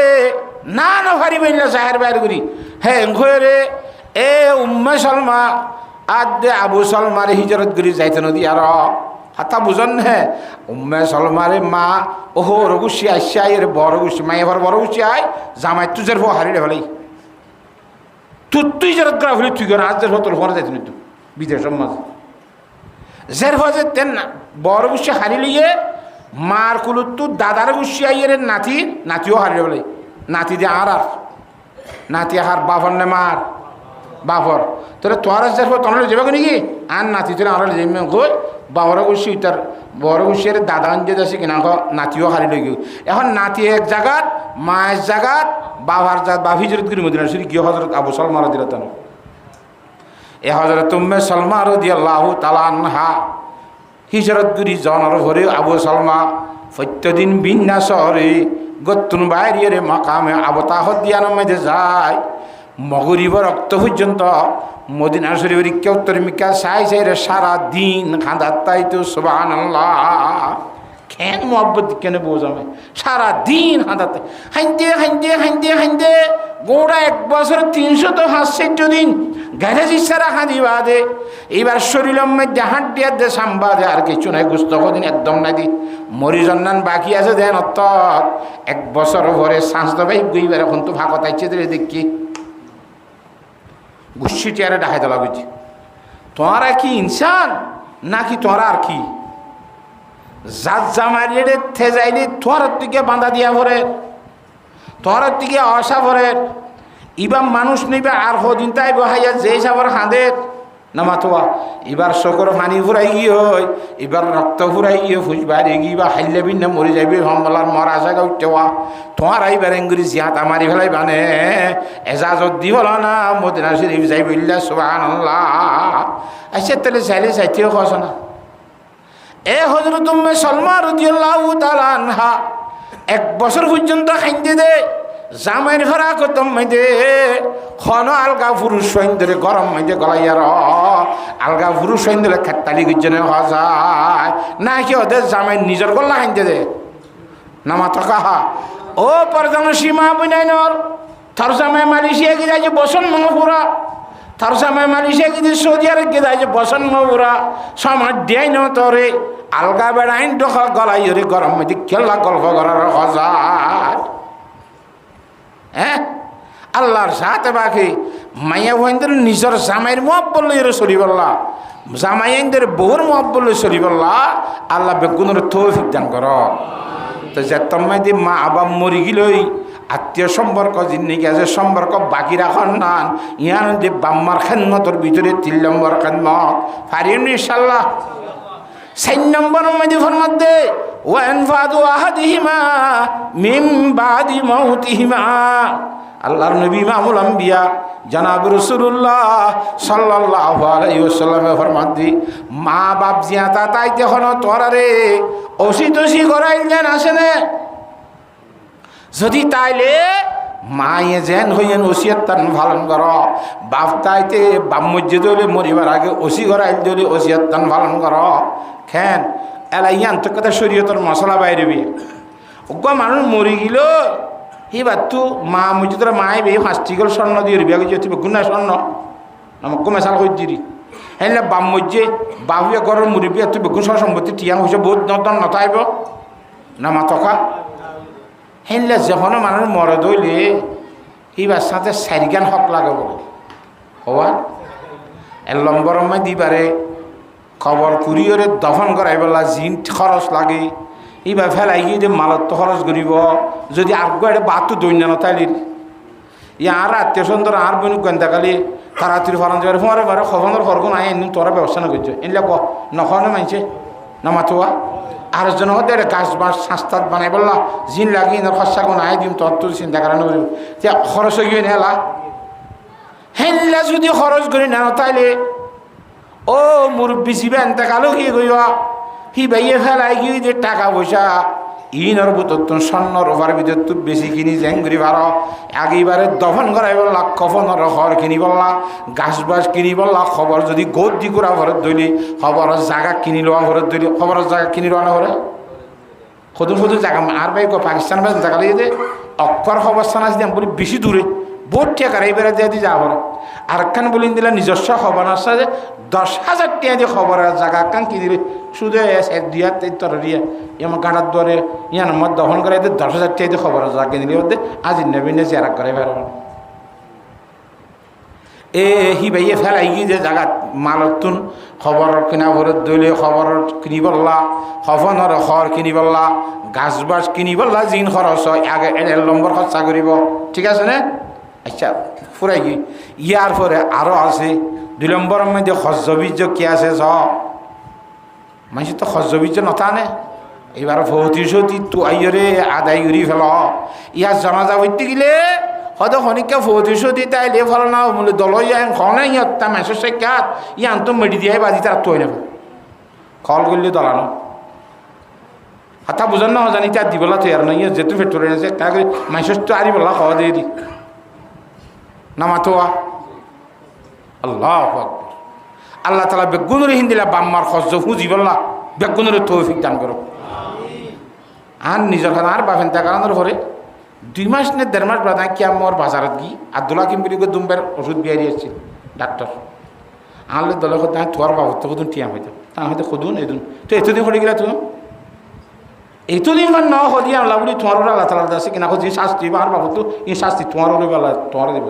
না না ভারি বললা জাহের বাইর করি হে ঘরে এ উম্মে সালমা আদে আবু সালমার হিজরত করি যাইতে নদী আর হাতা বুঝন হে উম্মে সালমারে মা ওহো রঘুষি আসছে এর বড় গুছি মা এবার বড় গুছি আয় জামাই তুজের ভো হারিয়ে ফেলাই তুই জেরত করা হলে তুই আজ জের তোর ঘরে যাইতে নিত বিদেশের মাঝে জের ভজে তেন বড় গুছি হারি লিয়ে মার কুলুত তু দাদার গুছি আইয়ের নাতিও হারিয়ে ফেলাই নাতি দিয়ে আর নাতি হার বাফর নে মার বাফর তোরা তোর জের ভো তোমার যাবে নাকি আর নাতি তোরা আর যাইবে কই বাবর গুছি তার বড় গুছির দাদা আনতে যাচ্ছে কিনা নাতিও হারি লই গিয়ে এখন নাতি এক জায়গাত মা এক জায়গাত বাবার জাত বা হিজরত করি মদিনা শরীফ গিয়ে হযরত আবু সালমা রাদিয়াল্লাহু তাআলা এ হযরত উম্মে সালমা রাদিয়াল্লাহু তাআলা আনহা হিজরত করি জনর ভরে আবু সালমা প্রত্যেকদিন বিন্না শহরে গতুন বাইরে মাকামে আবতা হদিয়ার মধ্যে যায় মগরিব রক্ত পর্যন্ত মদিনা শরীফের কেউত্তর মিকা সাই রে সারা দিন খাঁদার তাই তো সুবহানাল্লাহ খেন মোহাব্বত কেন বোঝামে সারা দিন হাঁদাতে হাইতে গোড়া 1 বছর 365 দিন গ্যারেজি সারা হাঁদি বাদে এইবার শরীরের মধ্যে হাঁটিয়া দে সাম্বাদে আর কিছু নাই গুস্ত কদিন একদম নাই দি মরিজন্নান বাকি আছে দেন অত 1 বছর ভরে শ্বাস দবাই গইবার এখন তো ভাগত আইছে দেখি গুচ্ছি চেয়ারে ডাহাই দেওয়া বুঝছি তোমরা কি ইনসান নাকি তোমরা আর কি? যার জামাইরে থেজাইলে তোর দিকে বাঁধা দিয়া ভরে, তোর দিকে আশা ভরে। এবার মানুষ নিবে আর হদিন তাই বহাইয়া যে সাবর হাঁদের নামাতোয়া। এবার শকর পানি ফুরাই গিয়ে হয়, এবার রক্ত ফুরাই গিয়ে ফুসবার এগিয়ে বা হাইলে বিন্না মরে যাবি হমলার মরা জায়গা উঠেওয়া। তোমার এইবার এঙ্গুরি জিয়াত আমারি ফেলাই বানে এজাজত দি হল না মদিনা শরীফ যাই বললা সুবহানাল্লাহ। আচ্ছা তাহলে চাইলে চাইতেও কস না। এ হযরত উম্মে সালমা রাদিয়াল্লাহু তাআলা আনহা 1 বছর পর্যন্ত খাইতে দে জামাইর ঘরা কতম মাইদে খন আলগা পুরুষ সৈন্যরে গরম মাইদে গলাইয়ার আলগা পুরুষ সৈন্যরে খাতালি গুজনে হজায় না কি ওদের জামাই নিজের গল্লা খাইতে দে নামা থকাহা। ও পরদান সীমা বুনাইনর তার জামাই মালয়েশিয়া গিয়ে যাই বসন মহাপুরা, তার জামাই মালয়েশিয়া গিয়ে সৌদি আরব গিয়ে যাই বসন মহাপুরা সমাজ দেয় ন তরে আলগা বেড়াইন ডোখা গলাই রে গরম মাইদে খেলা গল্প করার হজায়। হ্যাঁ আল্লাহর সাথে বাকি মাইয়া ভাইদের নিজের জামাইয়ের মহব্বত লইরে চলি বললা, জামাইদের বহুর মহব্বত লই চলি বললা। আল্লাহ বেগুনের তৌফিক দান কর। তো যে তোমায় দি মা আবা মরি গিলই আত্মীয় সম্পর্ক জিন্দিগি আছে সম্পর্ক বাকি রাখন নান ইয়ান যে বাম্মার খেদমতর ভিতরে 3 নম্বর খেদমত পারিও ইনশাআল্লাহ। 4 নম্বর মধ্যে ফরমাতে ওয়ানফাদু আহাদিহিমা মিন বাদি মাউতিহিমা। আল্লাহর নবী ইমামুল আম্বিয়া জনাব রাসূলুল্লাহ সাল্লাল্লাহু আলাইহি ওয়াসাল্লাম ফরমাতি মা বাপ জিয়াতা তাই দেখনো তোরারে অসিতসি করাইল যেন আসে না যদি তাইলে মায়ে যেন হইয়েন ওসিয়ত তান পালন কর। বাপ তাইতে বাপ মসজিদ হলে মরিবার আগে ওসি করাইল দিলে ওসিয়ত তান পালন কর। খেন এলা ইয়ান তো কথা শরীয়তের মশলা বাইরে বি ওগা মানুষ মরি গেল এবার তো মা মসজিদের মায়ে বে 5টি গল স্বর্ণ দিয়ে বিয়া গেছে গুণা স্বর্ণ আমাকে মেশাল হয়ে দিরি হ্যাঁ বাম মসজিদ বাবুয়া ঘরের মুরব্বী তুই বেগুন সম্পত্তি টিয়াং হয়েছে বহুত নতন নতাইব না মাতকা হ্যাঁ যখন মানুষ মরে দইলে এইবার সাথে 4 গান হক লাগে বলে হওয়া 1 নম্বর দিবারে খবর কুরিয়রে দফন করাই বলা জিন খরচ লাগে এইবার ফেলাই গিয়ে যে মালত তো খরচ করিব যদি আগে এটা বাত তো দৈন্য নতাইলির আর আত্মীয় সুন্দর আর বনু গন্ধাকালি তাড়াতাড়ি ফরান যাবে ফোঁয়ারে বারে খবর খরগুন আয় এমনি তোরা ব্যবস্থা না করছো এনলে নখনে মানছে নামাতোয়া আর জন হতে গাছ বাঁশ সাস্তাত বানাই বললা জিন লাগি না খরচা কোন আয় দিম তোর তোর চিন্তা করা নকরিব খরচ গিয়ে নেলা হেনলা যদি খরচ করি না তাইলে ও মুরব্বী শিবে এনতে কালো কি কইবা হি ভাইয়ে ফেলাই গিয়ে যে টাকা পয়সা ইনর বুতর স্বর্ণ রোভার ভিতর তুই বেশি কিনি জ্যাং করি পারো আগেবারে দফন করাই বললা কফনর হর কিনি বললা গাছ বাস কিনি বললা খবর যদি গোদ দি করা ঘরত ধরলি খবরের জায়গা কিনি লওয়া ঘরত ধরলি খবরের জায়গা কিনি লওয়া না ঘরে সদু সদু জায়গা আর ভাই পাকিস্তান ভাই জায়গা লিয়ে দে অক্ষর খবরস্থান আছে দিলাম বলি বেশি দূরে বহুত টাকা এবারে দিয়ে দিয়ে যাওয়া ঘরে আরেকখান বলি দিলে নিজস্ব খবর আসছে যে 10,000 টাকা দিয়ে খবরের জায়গা কান কি দিলে শুধু 1-2 তর দিয়ে এমন গাঁটার দরে ইয়ার মধ্যে দহন করে 10,000 টাকা দিয়ে খবরের জায়গা কিনে দিলে ওদের আজ নেবিনে চেয়ারা করে বেরো এ হি ভাইয়ে ফেলাই গিয়ে যে জায়গা মালতুন খবর কিনা ভরত দইলে খবর কিনি বললা খবর খর কিনি বললা গাছ বাস কিনি বললা জিন খরচ হয় আগে 1 নম্বর খরচা করিব ঠিক আছে না। আচ্ছা ফুরাই গিয়ে ইয়ার পরে আরও আছে 2 নম্বরের মধ্যে খরচবীর্য কি আছে স মানুষ তো খরচবীর্য নথানে এবার ভৌতিসতী তু আইরে আদায় করি ফেল ইয়ার জানাজা হইতে গেলে হয়তো খনিকা ভৌতিসতী তাইলে ফল না বলে দল খনে ইয়ত্তা মেসের শেখাত ইয়ান তো মেডি দিয়ে বাজি তার তৈ নেব খল করলে দলানো হাতা বুঝান না জানি তার দিবলা তো আর না ইয়ে যেহেতু ফেটরে আছে কাকে মাইসের তো আরি বললা খাওয়া দিয়ে দি নামাতোয়া আল্লাহ আল্লাহ তালা বেগুনের হিন্দিলা বাম্মার খরচ হুঁজি বললা বেগুনের তৌফিক দান করো আর নিজের খান আর বাফেন টাকানোর ঘরে 2 মাস না 1.5 মাস বাদা কি আমার বাজারত গিয়ে আব্দুল্লাহ কিমবিরি দুম্বের ওষুধ বিয়ারি আসছিল ডাক্তার আনলে দলের কথা তোর বাবদ তো খুদুন টিয়াম হইতো তা হয়তো খুদুন এদিন তো এতদিন হয়ে গেলা তুমি এতদিন মানে ন হলি আল্লাহ বলি তোমার আল্লাহ তালা আছে কিনা খুঁজি শাস্তি আর বাবদ তো এই শাস্তি তোমার বেলা তোমার দেব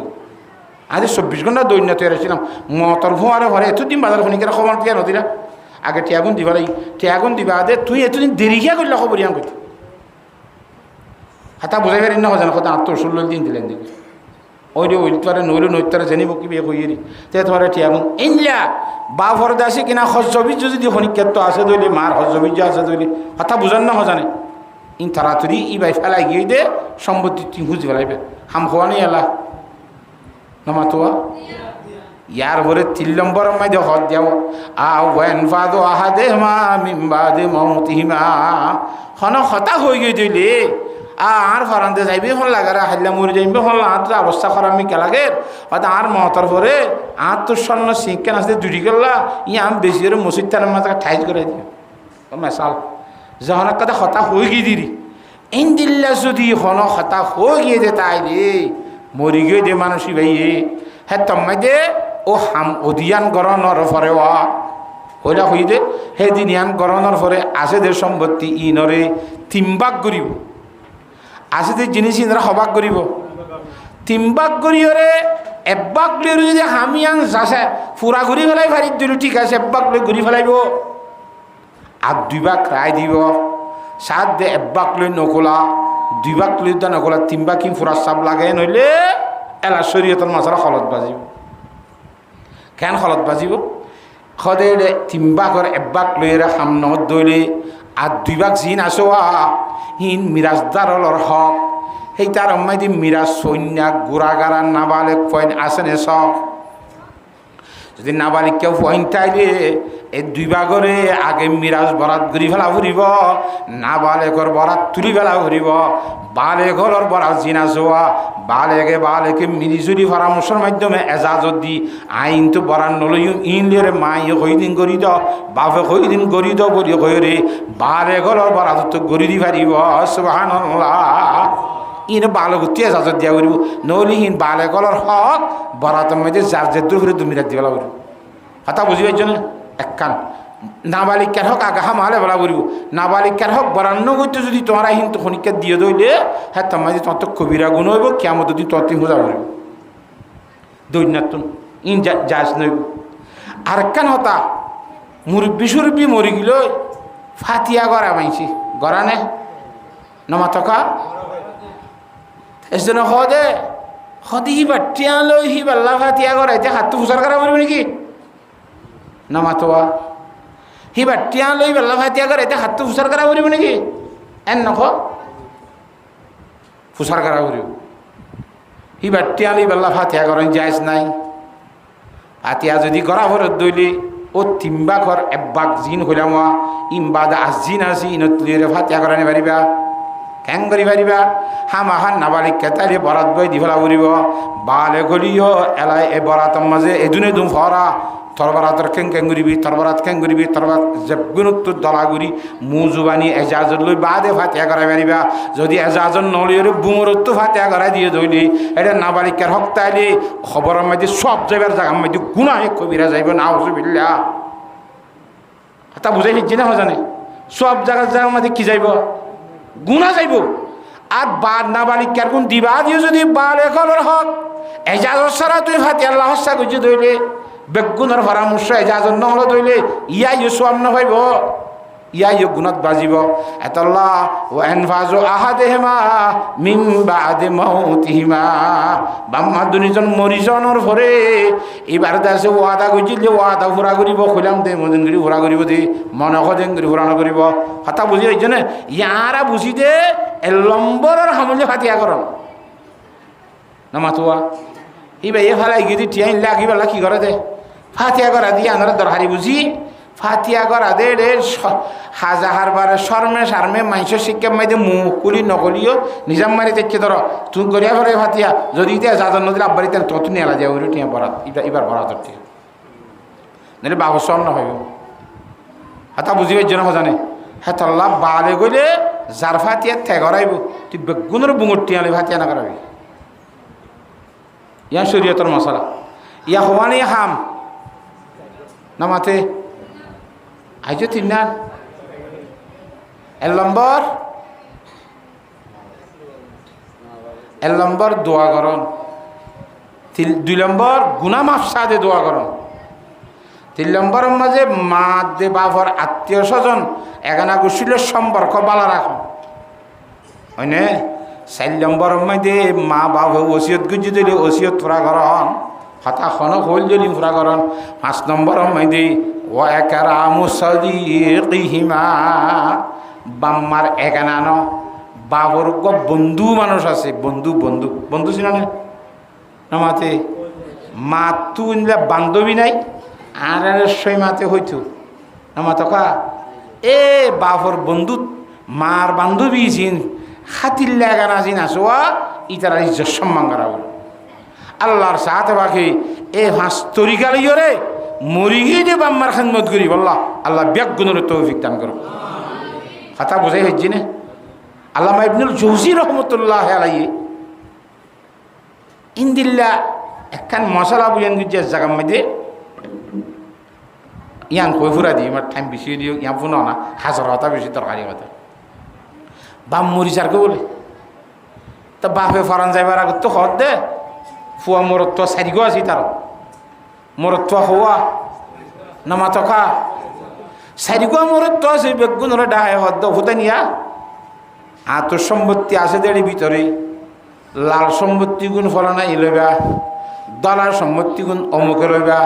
আজ 24 ঘন্টা দৈন্য তৈরি ছিলাম মতর ভুয়ারে ভরে এতদিন বাজার খনিকেরা খবর টিয়া নদীরা আগে টিয়াগুন দিবা লাই টিয়াগুন দিবা দে তুই এতদিন দেরি খেয়া করলে খবর ইয়ান করতে হাতা বুঝাই পারি না হজান কথা 816 দিন দিলেন দেখি ওই রে ওই তোরে নইলে নইতারে জানিব কি বিয়ে কইরি তে তোরে টিয়াগুন ইনলা বা ফরদা আছে কিনা হজবি যদি খনিকের তো আছে দইলে মার হজবি আছে দইলে হাতা বুঝান না হজানে ইন তাড়াতাড়ি ই বাই ফেলাই গিয়ে দে সম্পত্তি তুই বুঝি ফেলাইবে হাম খোয়া নেই এলা নমাতোয়া ইয়ার ভরে 3 নম্বর মধ্যে হদ যাও আওয়ান ফাদু আহাদেমা মিন বাদে মাউতিহিমা হন হতা হই গই দিলে আর ফরান্তে যাইবে হল লাগারা হাইলা মরে যাইবে হল আত অবস্থা খারাপ মি কেলাগে হয়তো আর মহতর পরে আর তো স্বর্ণ সিংকেন আসতে দুটি গেলা ইয়াম বেশি করে মসজিদ তার মাথা ঠাইজ করে দিয়ে মেসাল যখন কথা হতা হয়ে গিয়ে দিলি ইন দিল্লা যদি হন হতা হয়ে গিয়ে দে তাই রে মরি গিয়ে দে মানুষই ভাইয়ে হ্যাঁ তম্মাই দে ও হাম অধিয়ান গরণর ফরে ওইটা হই দে হে দিনিয়ান গরণর ফরে আছে দে সম্পত্তি ইনরে 3 ভাগ করিব আছে দে জিনিস ইনরা হবাক করিব 3 ভাগ করিওরে 1 ভাগ লইর যদি হামিয়ান যাসে পুরা ঘুরি ফেলাই ফারি দিল ঠিক আছে 1 ভাগ লই ঘুরি ফেলাইব আর 2 ভাগ রায় দিব সাত দে 1 ভাগ লই নকলা 2 ভাগ লই দা নকলা 3 ভাগ কি পুরা সব লাগে নইলে এলা শরীয়তের মাসারা খলত বাজিব কেন খলত বাজিব খদে 3 ভাগর 1 ভাগ লইরা সামনত দইলে আর 2 ভাগ জিন আসোয়া হিন মিরাজদারলর হক সেই তার মাইদি মিরাজ সৈন্যা গুড়াগারা নাবালেক পয়েন্ট আসেনে সব যদি নাবালিক কেউ পয়েন্ট তাইলে এই 2 ভাগরে আগে মিরাজ বরাত ঘুরি ফেলা ঘুরিব নাবালেকর বরাত তুলি ফেলা ঘুরিব বালেকর বরাত জিনা যোৱা বালেকে মিলিজুলি পরামর্শের মাধ্যমে এজাজত দি আইন তো বরান নলই ইনলেরে মাইয়ে কইদিন করি দ বাপে কইদিন করি দ বলি কইরে বালেকর বরাত তো গড়ি দি পারিব সুবহানাল্লাহ ইন বালকতি এজাজত দিয়া করিব নলি হিন বালেকর হক বরাতের মধ্যে যার যে দূর করে তুমি রাখ দিবেলা করিব কথা বুঝি পাইছ না একখান নাবালিকার হক আগা হামালে বলা করিব নাবালিকার হক বরান্ন করতে যদি তোমার হিন তো খনিকা দিয়ে দইলে হ্যাঁ তোমার যে তোমার তো কবিরা গুণ হইব কেমন যদি তোর তুই হোজা করিব দৈন্যাতুন ইন যাস নইব আর একখান হতা মুরব্বী সুরব্বী মরি গেল ফাতিয়া গড়া মাইছি গড়া নে নমা টকা এসে হদে হদি হিবা টিয়া লই হিবাল্লা ফাতিয়া গড়াইতে হাতটো ফুসার করা পড়ব নাকি নমাতোয়া হিবা টিয়া লই বেল্লা ফাতিয়া গড়াইতে হাতটো ফুসার করা পড়ব নাকি এন নখ ফুসার করা পড়ব হিবা টিয়া লই বেল্লা ফাতিয়া গড়াই যাইজ নাই ফাতিয়া যদি গড়া ভরত দইলে ও 3 ভাগর 1 ভাগ জিন হইলাম ইমবাদা আজিন আসি ইনত লিরে ফাতিয়া গড়ানি পারিবা কেন করি পারিবা হামাহান নাবালিক কেতালি বরাত বই দি ফেলা উড়িব বালে গলিও এলাই এ বরাতর মাঝে এদুনে দুম ফরা তরবারাতর কেং করিবি তরবারাত কেং করিবি তরবারাত জবগুনুত দলাগুড়ি মুজুবানি এজাজত লই বাদে ফাতিয়া করাই পারিবা যদি এজাজত নলিয়রে বুমরত ফাতিয়া করাই দিয়ে দইলি এটা নাবালিকের হক তাইলে খবরের মধ্যে সব যাইবার জায়গার মধ্যে গুনাহে কবিরা যাইব নাউজুবিল্লাহ তা বুঝাই ফিরছি না জানে সব জায়গার মধ্যে কি যাইব গুণা যাইব আর বাদ নাবালিকার গুণ দিবা দিও যদি বালেকর হক এজাজত ছাড়া তুই ফাতি আল্লাহ হস্যা করছি দইলে বেগুণের পরামর্শ এজাজত নহলে দইলে ইয়াই সোয়াম নভাইব ইয়াই গুণত বাজিব এতল্লাহ ও এনফাজু আহাদেহিমা মিন বাদে মাউতিহিমা বাম্মা দুনিজন মরিজনের পরে এবার দাসে ওয়াদা করছিল যে ওয়াদা ফুরা করিব কইলাম দে মদিন করি ফুরা করিব দে মনে কদিন করি ফুরা নকরিব কথা বুঝি হয়েছে না ইয়ারা বুঝি দে এ লম্বরের সামনে ফাতিয়া করম নামাতুয়া ইবা এ ফেলাই গিয়ে টিয়াইন লাগি বেলা কি করে দে ফাতিয়া করা দিয়ে আনারা দরহারি বুঝি ফাতিয়া করা দে রে হাজার বারে শর্মে সারমে মাংস শিক্ষা মাইতে মুখ কুলি নকলিও নিজাম মারি দেখে ধর তুই গড়িয়া ফেলে ফাতিয়া যদি ইতিহাস যাজন নদীর আব্বারি তেন তত নিয়ে আলা যাও টিয়া বরাত এবার বরাত টিয়া নাহলে বাবু সম না হইব হাতা বুঝিবার জন্য জানে হ্যাঁ তল্লা বালে গলে যার ফাতিয়া ঠেগরাইব তুই বেগুনের বুঙর টিয়ালে ফাতিয়া না করাবি ইয়া শরীয়তের মশলা ইয়া হওয়ানি হাম নামাতে আইজো 3 না এল নম্বর দোয়া করন দুই নম্বর গুনাহ মাফ সাদে দোয়া করুন। তিন নম্বরের মাঝে মা দে বাবার আত্মীয় স্বজন এখানা গোষ্ঠীর সম্পর্ক ভালো রাখুন হয়নে। 4 নম্বরের মধ্যে মা বাবা ওসিয়ত গুজি দিলে ওসিয়ত পুরা করন, হতা খনক হল যদি পুরা করন। 5 নম্বরের মধ্যে ওয়া একরামু সাদিকিহিমা, বাম্মার এখানানো বাবর বন্ধু মানুষ আছে, বন্ধু বন্ধু বন্ধু ছিল না মাতে মা তু বান্ধবী নাই আর সই মাতে হইতো মা তকা এ বাবর বন্ধু মার বান্ধবী চিন হাতির লাগানা চিন আসোয়া ইতারা ইজ্জত সম্মান করা বলে আল্লাহর সাথে বাকি এ হাঁস তরিকার ইয়ে মরি গিয়ে যে বাম্মার খেদমত করি বললা আল্লাহ ব্যাগ গুণের তৌফিক দান করো। কথা বোঝাই হচ্ছে না। আল্লামা ইবনুল জৌজি রহমতুল্লাহ আলাইহি ইন্দিল্লা একখান মশলা বুঝেন যে জায়গার মধ্যে ইয়ান কই ফুরা দিই আমার টাইম বেশি দিও ইয়া ফুনো না হাজার হতা বেশি তরকারি কথা বাম মরিচারকে বলে তা বাপে ফরান যাইবার আগত তো হত দে ফুয়া মরত্ব সারিগো আছি তার মরত্ব হওয়া নামা তকা সারিগো মরত্ব আছে বেগুনের ডাহায় হত হতে নিয়া আতর সম্পত্তি আছে দেড়ি ভিতরে লাল সম্পত্তি গুণ ফলানা ই লইবা, দলার সম্পত্তি গুণ অমুকে লইবা,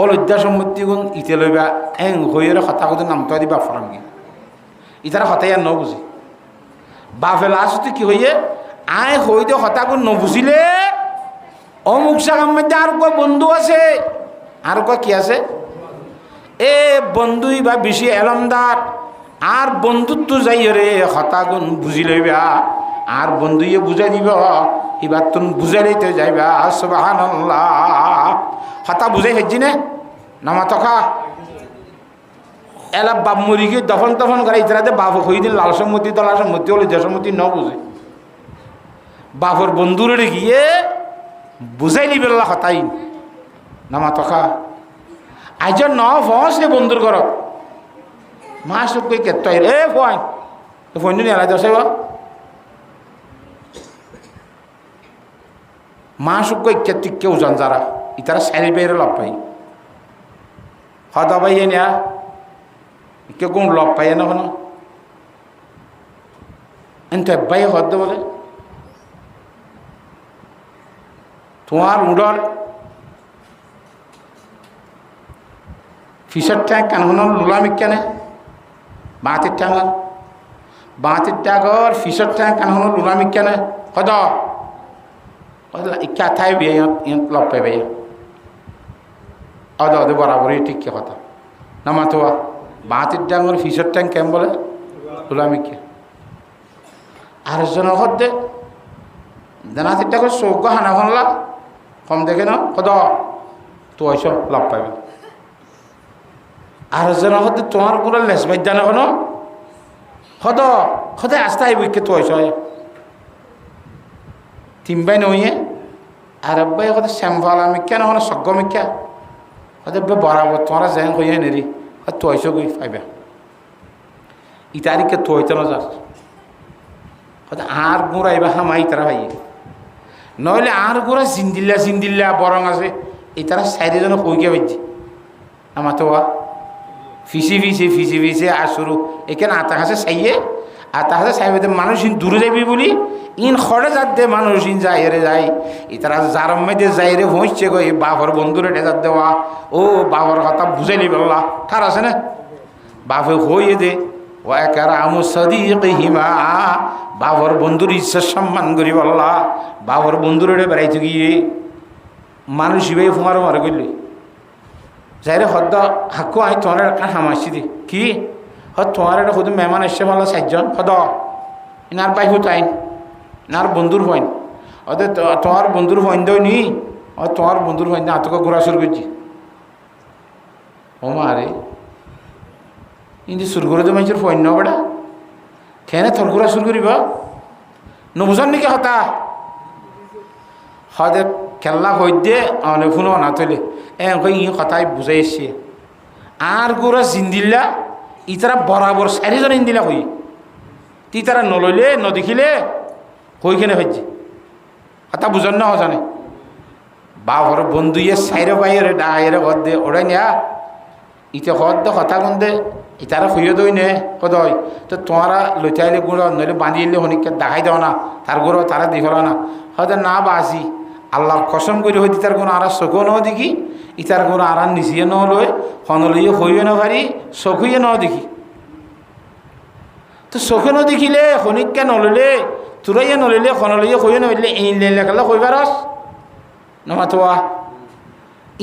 অলজ্জা সম্পত্তি গুণ ইতে লইবা, এং হয়ে হতা কথা নামটা দিবা ফরাঙ্গি ইতারা হতাই আর নবুঝে বাপে লাস্ট কি হইয়ে আয় হইতে হতা গুণ নবুঝিলে অমুক জায়গার মধ্যে আর কয় বন্ধু আছে, আর কয় কি আছে এ বন্ধুই বা বেশি এলমদার আর বন্ধুত্ব যাই রে হতা গুণ বুঝি লইবা আর বন্ধুয়ে বুঝাই দিব এবার তুমি বুঝাই লইতে যাইবা সুবহানাল্লাহ। হতা বুঝাই হেজি নে নামা তকা এলা বাপ মরি গিয়ে দফন তফন করে ইতারাতে বাপ হই দিন লাল সম্মতি দলার সম্মতি হলে যে সম্মতি ন বুঝে বাপর বন্ধুরে গিয়ে বুঝাই নিবেলা হতাই নামা তকা আজ ন ফসে বন্ধুর ঘর মা সব কই কেত এ ফোন ফোন নিয়ে আলাই দশে মা সব কই কেউ জান যারা ইতারা সারি বেড়ে লব পাই হদা পাই না কেউ কোন লব পাই না কোনো এনতে বাই হদ বলে তোমার উডর ফিসের ট্যাঙ্ক কেন লুলামিক কেনে বাঁতের ট্যাঙ্গার বাঁতের ট্যাঙ্গর ফিসের ট্যাঙ্ক কেন লুলামিক কেনে হদ ইচ্ছা থাই বিয়ে লব পাই ভাইয়া অদ অদে বরাবরই ঠিক কে কথা না মাতোয়া বাঁতের ট্যাঙ্গর ফিসের ট্যাঙ্ক কেম বলে লুলামিক কে আর জন হদ্দে দেনাতির টাকা চৌক হানা ভানলা কম দেখে না কদ তো ওইস লাভ পাইবে আর জন হতে তোমার কোনো লেস বাইর জানা কোনো হদ হতে আস্তে আইব কে তো ওইস তিনবাই নইয়ে আর আব্বাই হতে শ্যামফল আমি কেন হলো সজ্ঞমিকা হতে বরাবর তোমার যেন কইয়ে নেরি তো ওইস গই পাইবে ই তারিখে তো হইতে না যাস হতে আর গুড়াইবা হামাই তারা ভাই নইলে আর গোড়া জিন্দিল্লা বরং আছে এই তারা সাইডে যেন কইকে পাইছি আমার তো ফিসি আর শুরু এখানে আতা কাছে চাইয়ে আতা কাছে চাইবে মানুষ দূরে যাবি বলি ইন খড়ে যাত দে মানুষ ইন যায় রে যায় ই তারা যার মেয়েদের যাই রে ভঁসছে গো এই বাপর বন্ধুরে ডেজার দেওয়া ও বাপর কথা বুঝাইলি বললা তার আছে না বাপে হইয়ে দে ও একারা আমু সাদিকিহিমা বাবর বন্ধুর ইচ্ছার সম্মান করি বললা বাবর বন্ধুরে বেড়াইতে গিয়ে মানুষ ইবে ফুমারো মারে করলি যাই রে হদ্দ হাকু আই তোমার একটা হামাইছি দি কি হদ তোমার এটা শুধু মেহমান এসছে ভালো 4 জন হদ ইনার পাই হুতাইন ইনার বন্ধুর হইন অদে তোমার বন্ধুর হইন দই নি ও তোমার বন্ধুর হইন না তোকে ঘোরা শুরু করছি ও মারে ইন্দি শুরু করে তো মানুষের ফোন ন বেড়া খেয়ে থর ঘোরা শুরু করিব নবুঝন নাকি হতা হদে খেলা হই দে অনেক ফোন না তৈলে ই কথাই বুঝাই এসছে আর গোরা জিন্দিল্লা ই তারা বরাবর 4 জন ইন্দিলা হই তি তারা নলইলে নদেখিলে হইখানে হইছে কথা বুঝন না জানে বাপর বন্ধুয়ে সাইরে বাইরে ডায়ের ঘর দে ওরাই নিয়া ইতে ঘর দে কথা কোন দে ইতারা খুঁয়ে দই নে কদয় তো তোমারা লইতাইলে গুঁড়ো নইলে বাঁধিলে হনিকে দেখাই দাও না তার গুঁড়ো তারা দি হলো না হয়তো না বাসি আল্লাহর কসম করে হইতে তার কোনো আর চোখও ন দেখি ইতার কোনো আর নিচিয়ে ন লই হনলইয়ে হইয়ে ন ভারি চকুয়ে ন দেখি তো চোখে ন দেখিলে হনিককে নললে তুরাইয়ে নললে হনলইয়ে হইয়ে নইলে এই লেখালে হইবারস নমাতোয়া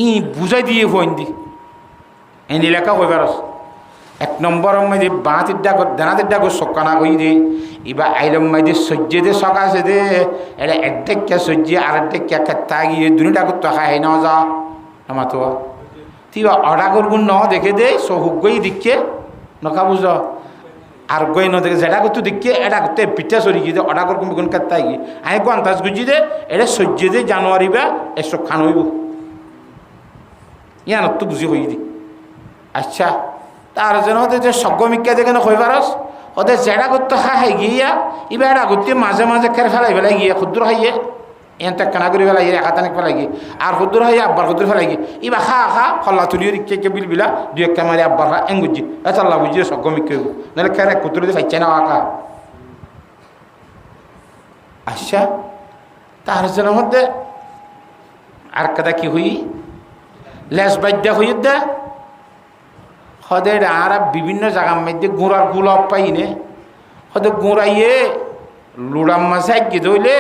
ই বুঝাই দিয়ে হইন দি এই লেখা হইবারস এক নম্বর মধ্যে বাঁতির ডাক দানাতের ডাক সকানা কই দে এবার আইলম মধ্যে সহ্য দে সকাশে দে এটা একডেকা সহ্য আর একডেকা খেতা গিয়ে দুনিটা করতে খাই না যা নমাতোয়া তিবা অর্ডার করবুন ন দেখে দে সহুগই দিকে নকা বুঝ আর গই ন দেখে যেটা করতে দিকে এটা করতে পিঠা সরি গিয়ে অর্ডার করবো কোন খেতা গিয়ে আমি কো আন্দাজ গুজি দে এটা সহ্য দে জানুয়ারি বা এসব খান হইব ইয়ান তো বুঝি হই দি আচ্ছা তার জন্য যে সজ্ঞমিকা যেখানে হইবারস ওদের জেডা করতে হাই গিয়া এবার এটা করতে মাঝে মাঝে খের ফেলাই ফেলাই গিয়ে ক্ষুদ্র হাইয়ে এনটা কানা করে ফেলাই একাতানিক ফেলাই গিয়ে আর ক্ষুদ্র হাইয়ে আব্বার ক্ষুদ্র ফেলাই গিয়ে এবার খা ফল্লা তুলিয়ে কে বিল বিলা দুই একটা মারি আব্বার খা এং বুঝি আল্লাহ বুঝিয়ে সজ্ঞমিকা হইব নাহলে খের ক্ষুদ্র দিয়ে ফাইছে না আঁকা আচ্ছা তার জন্য মধ্যে আর কথা কি হই লেস বাদ্যা হই দে হদের আর বিভিন্ন জায়গার মধ্যে গুঁড়ার গোলাপ পাইনে হদে গুঁড়াইয়ে লুড়াম মাঝে আগে ধরলে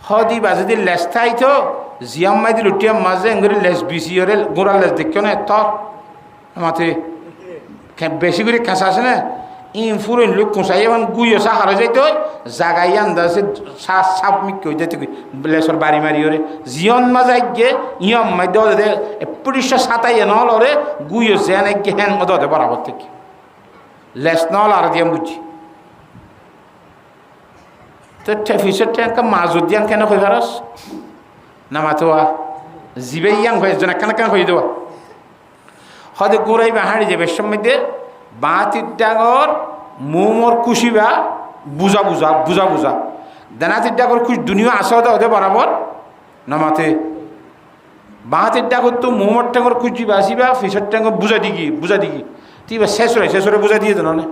হদি বা যদি লেস থাইতো জিয়াম মাইদি লুটিয়াম মাঝে এঙ্গরে লেস বিসি হরে গুঁড়ার লেস দেখিও না তর মাথে বেশি করে খেঁচা আছে না ফুরন লোক কুঁচাই এখন গুইও চা হারা যাইতে হয় জাগাই আন্দাজে সাপ মিক্কি হয়ে যাইতে লেসর বাড়ি মারি ওরে জিয়ন মাঝে গিয়ে ইয়ম মাধ্যমে পুলিশে সাতাইয়ে নহল ওরে গুইও যেন গিয়ে হ্যান মতো হতে বরাবর থেকে লেস নহল আর দিয়ে বুঝি তো ফিসের ট্যাঙ্কা মাছ উদ্যান কেন হয়ে পারস না মাথোয়া জিবে ইয়াং হয়ে জন কেন কেন হয়ে দেওয়া হদে গুড়াইবা হাঁড়ি যাবে মধ্যে বাঁতির ডাঙর মোমর কুশিবা বুঝা বুঝা বুঝা বুঝা দানাতির ডাঙর কুশ দুনিয়া আসা হতে বরাবর নামাতে বাঁতির ডাঙর তো মোমর টাঙর কুচিবা আসিবা ফিসের টাঙর বুঝা দিগি তুই এবার শেষরে বুঝা দিয়ে দেন না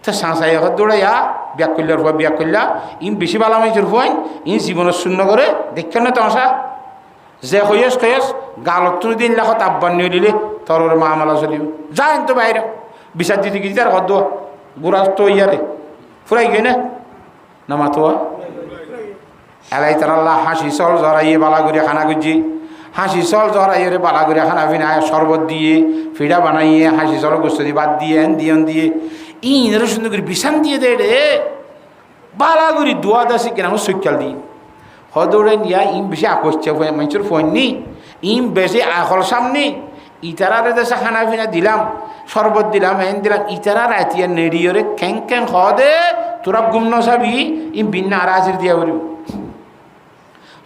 তো সাঁসাই এখন দৌড়াইয়া ব্যাক করলে ব্যাক করলা ইন বেশি ভালো মাইজোর হইন ইন জীবনের শূন্য করে দেখছেন না তোমাশা যে হইস গালত তুমি দিন লাখত আব্বান নিয়ে দিলে তোর ওর মামালা চলিব যাইন তো বাইরে বিচার দিতে গিয়ে তার হদ গোড়া তো ইয়ারে ফুরাই গিয়ে না মাতোয়া এলাই তার আল্লাহ হাসি চল জড়াইয়ে বালাগুড়িয়া খানা গুজি হাসি চল জড়াইয়ে রে বালাগুড়িয়া খানা ফিনায় শরবত দিয়ে ফিডা বানাইয়ে হাসি চল গোস্ত দিয়ে বাদ দিয়ে এন দিয়ে ইন সুন্দর করে বিছান দিয়ে দে রে বালাগুড়ি দোয়া দাসি কেন সৈকাল দিয়ে হদৌড়ে নিয়া ইম বেশি আকস্য মানুষের ফোন নি ইম বেশি আখল সামনি ইতারারে দেশে খানা ফিনা দিলাম শরবত দিলাম এন দিলাম ইতারা রাতিয়া নেড়িয়রে খ্যাং হদে তোরা গুম নসাবি ইম বিন্না আর আজির দিয়া করিব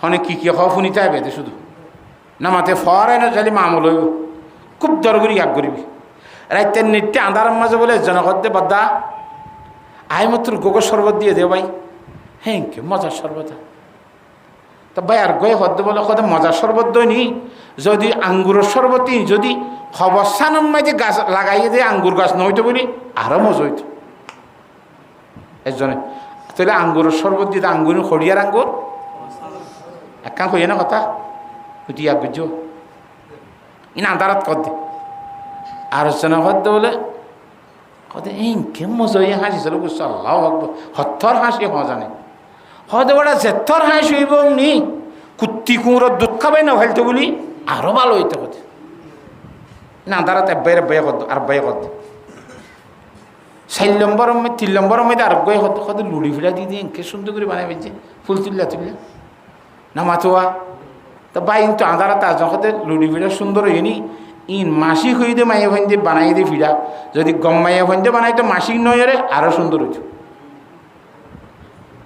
হনে কি খাওয়া শুনিতে হবে শুধু না মাতে ফরে না যালি মামল হইব খুব দর করি আগ করিবি রাইতের নিত্যে আন্ধার মাঝে বলে জনগদ্দে বাদ্দা আয় মাত্র গোগর শরবত দিয়ে দে ভাই হ্যাঁ কে মজার শরবত তা ভাই আর গয়ে হদ্দে বলে কত মজার শরবত দইনি যদি আঙ্গুরের শরবতই যদি খবরসানের মাঝে গাছ লাগাইয়ে দিয়ে আঙ্গুর গাছ নইতো বলি আরও মজা হইত একজনে তাহলে আঙ্গুরের শরবত দিয়ে আঙ্গুর খড়িয়ার আঙ্গুর একখান কইয়ে না কথা উঠি আগ বুঝ ইন আন্ধারাত কর দে আর জনে হদ্দে বলে কত কে মজা হইয়া হাসি চলো বুঝছো আল্লাহ হত্তর হাসি হওয়া জানে হয়তো ওরা যেথর হাঁস হইব নি কুত্তি কুমড়োর দুধ খাবে না ভাইতো বলি আরো ভালো হইতে হতে না দাঁড়াতে বেয়ে করতো আর বেয়ে করতো 4 নম্বর 3 নম্বরের মধ্যে আর গয়ে হতো কত লুড়ি ফিরা দিয়ে দিয়ে কে সুন্দর করে বানাই বেঁচে ফুল তুললা না মাথোয়া তো বাই তো আন্ধারাতে আজ হতে লুড়ি ফিরা সুন্দর হয়নি ইন মাসিক হইতে মাইয়া ভাইন্দে বানাই দিয়ে ফিরা যদি গম মাইয়া ভাইন্দে বানাই তো মাসিক নয় রে আরো সুন্দর হইতো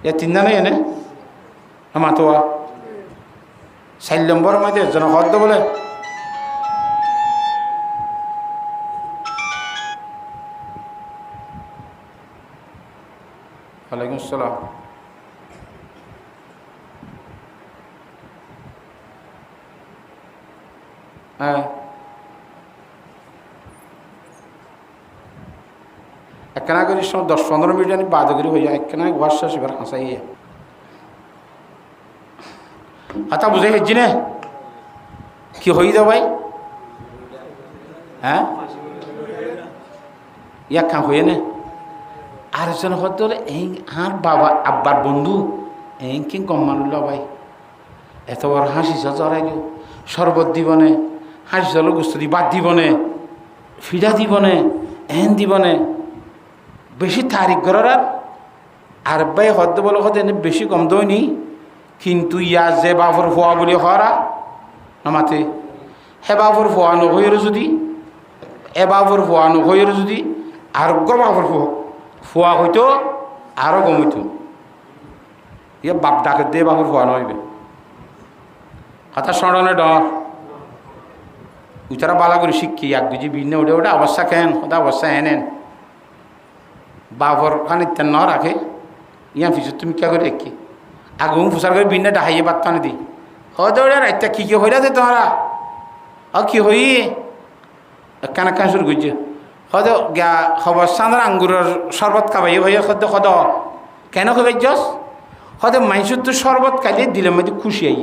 এ চিন্তা নেই এনে মাতোয়া 4 নম্বরের মধ্যে জন হদ্দ বলে ওয়ালাইকুম আসসালাম হ্যাঁ একখানা করে 10-15 মিনিট আমি বাদ করে হয়ে যায় একখানা ওয়াশা সেবার হাসাই হাতা বুঝাই ফেলছি না কি হয়ে যাও ভাই হ্যাঁ ইয়া খাঁ হয়ে না আর জন হতে হলে এই আর বাবা আব্বার বন্ধু এই কি কম মানুষ ভাই এত বড় হাসি জড়াইল শরবত দিবনে হাসি জল গুস্ত দি বাদ দিবনে ফিডা দিবনে এন দিবনে বেশি তারিখ করার আর ভাই হদ্দ বলে হতে এনে বেশি কম দইনি কিন্তু ইয়া যে বাবুর ফোয়া বলে হরা নামাতে হে বাবুর ফোয়া নহইর যদি এ বাবুর ফোয়া নহইর যদি আর বাবুর ফোয়া হইতো আরো কম হইতো ইয়ে বাপ ডাকে দে বাবুর ফোয়া নহইবে কথা স্মরণে ডর উচারা বালা করে শিক্ষি এক দুজি ভিন্ন ওটা ওটা অবস্থা কেন ওটা অবস্থা এনেন বাবর খান ইত্যান ন রাখে ইয়া ফিসু তুমি কে করে দেখি আগুন ফুসার করে ভিন্ন ডাহাইয়ে পাত্তা দি হয়তো ওটা রাইতা কি হইলা দে তোমারা কি হই কানা কান শুরু করছে হয়তো গা খবর সান্দার আঙ্গুরের শরবত খাবাই হইয়া সদ্য সদ কেন খাবাই যস হয়তো মাইসুর তো শরবত খাইলে দিলে মধ্যে খুশি আই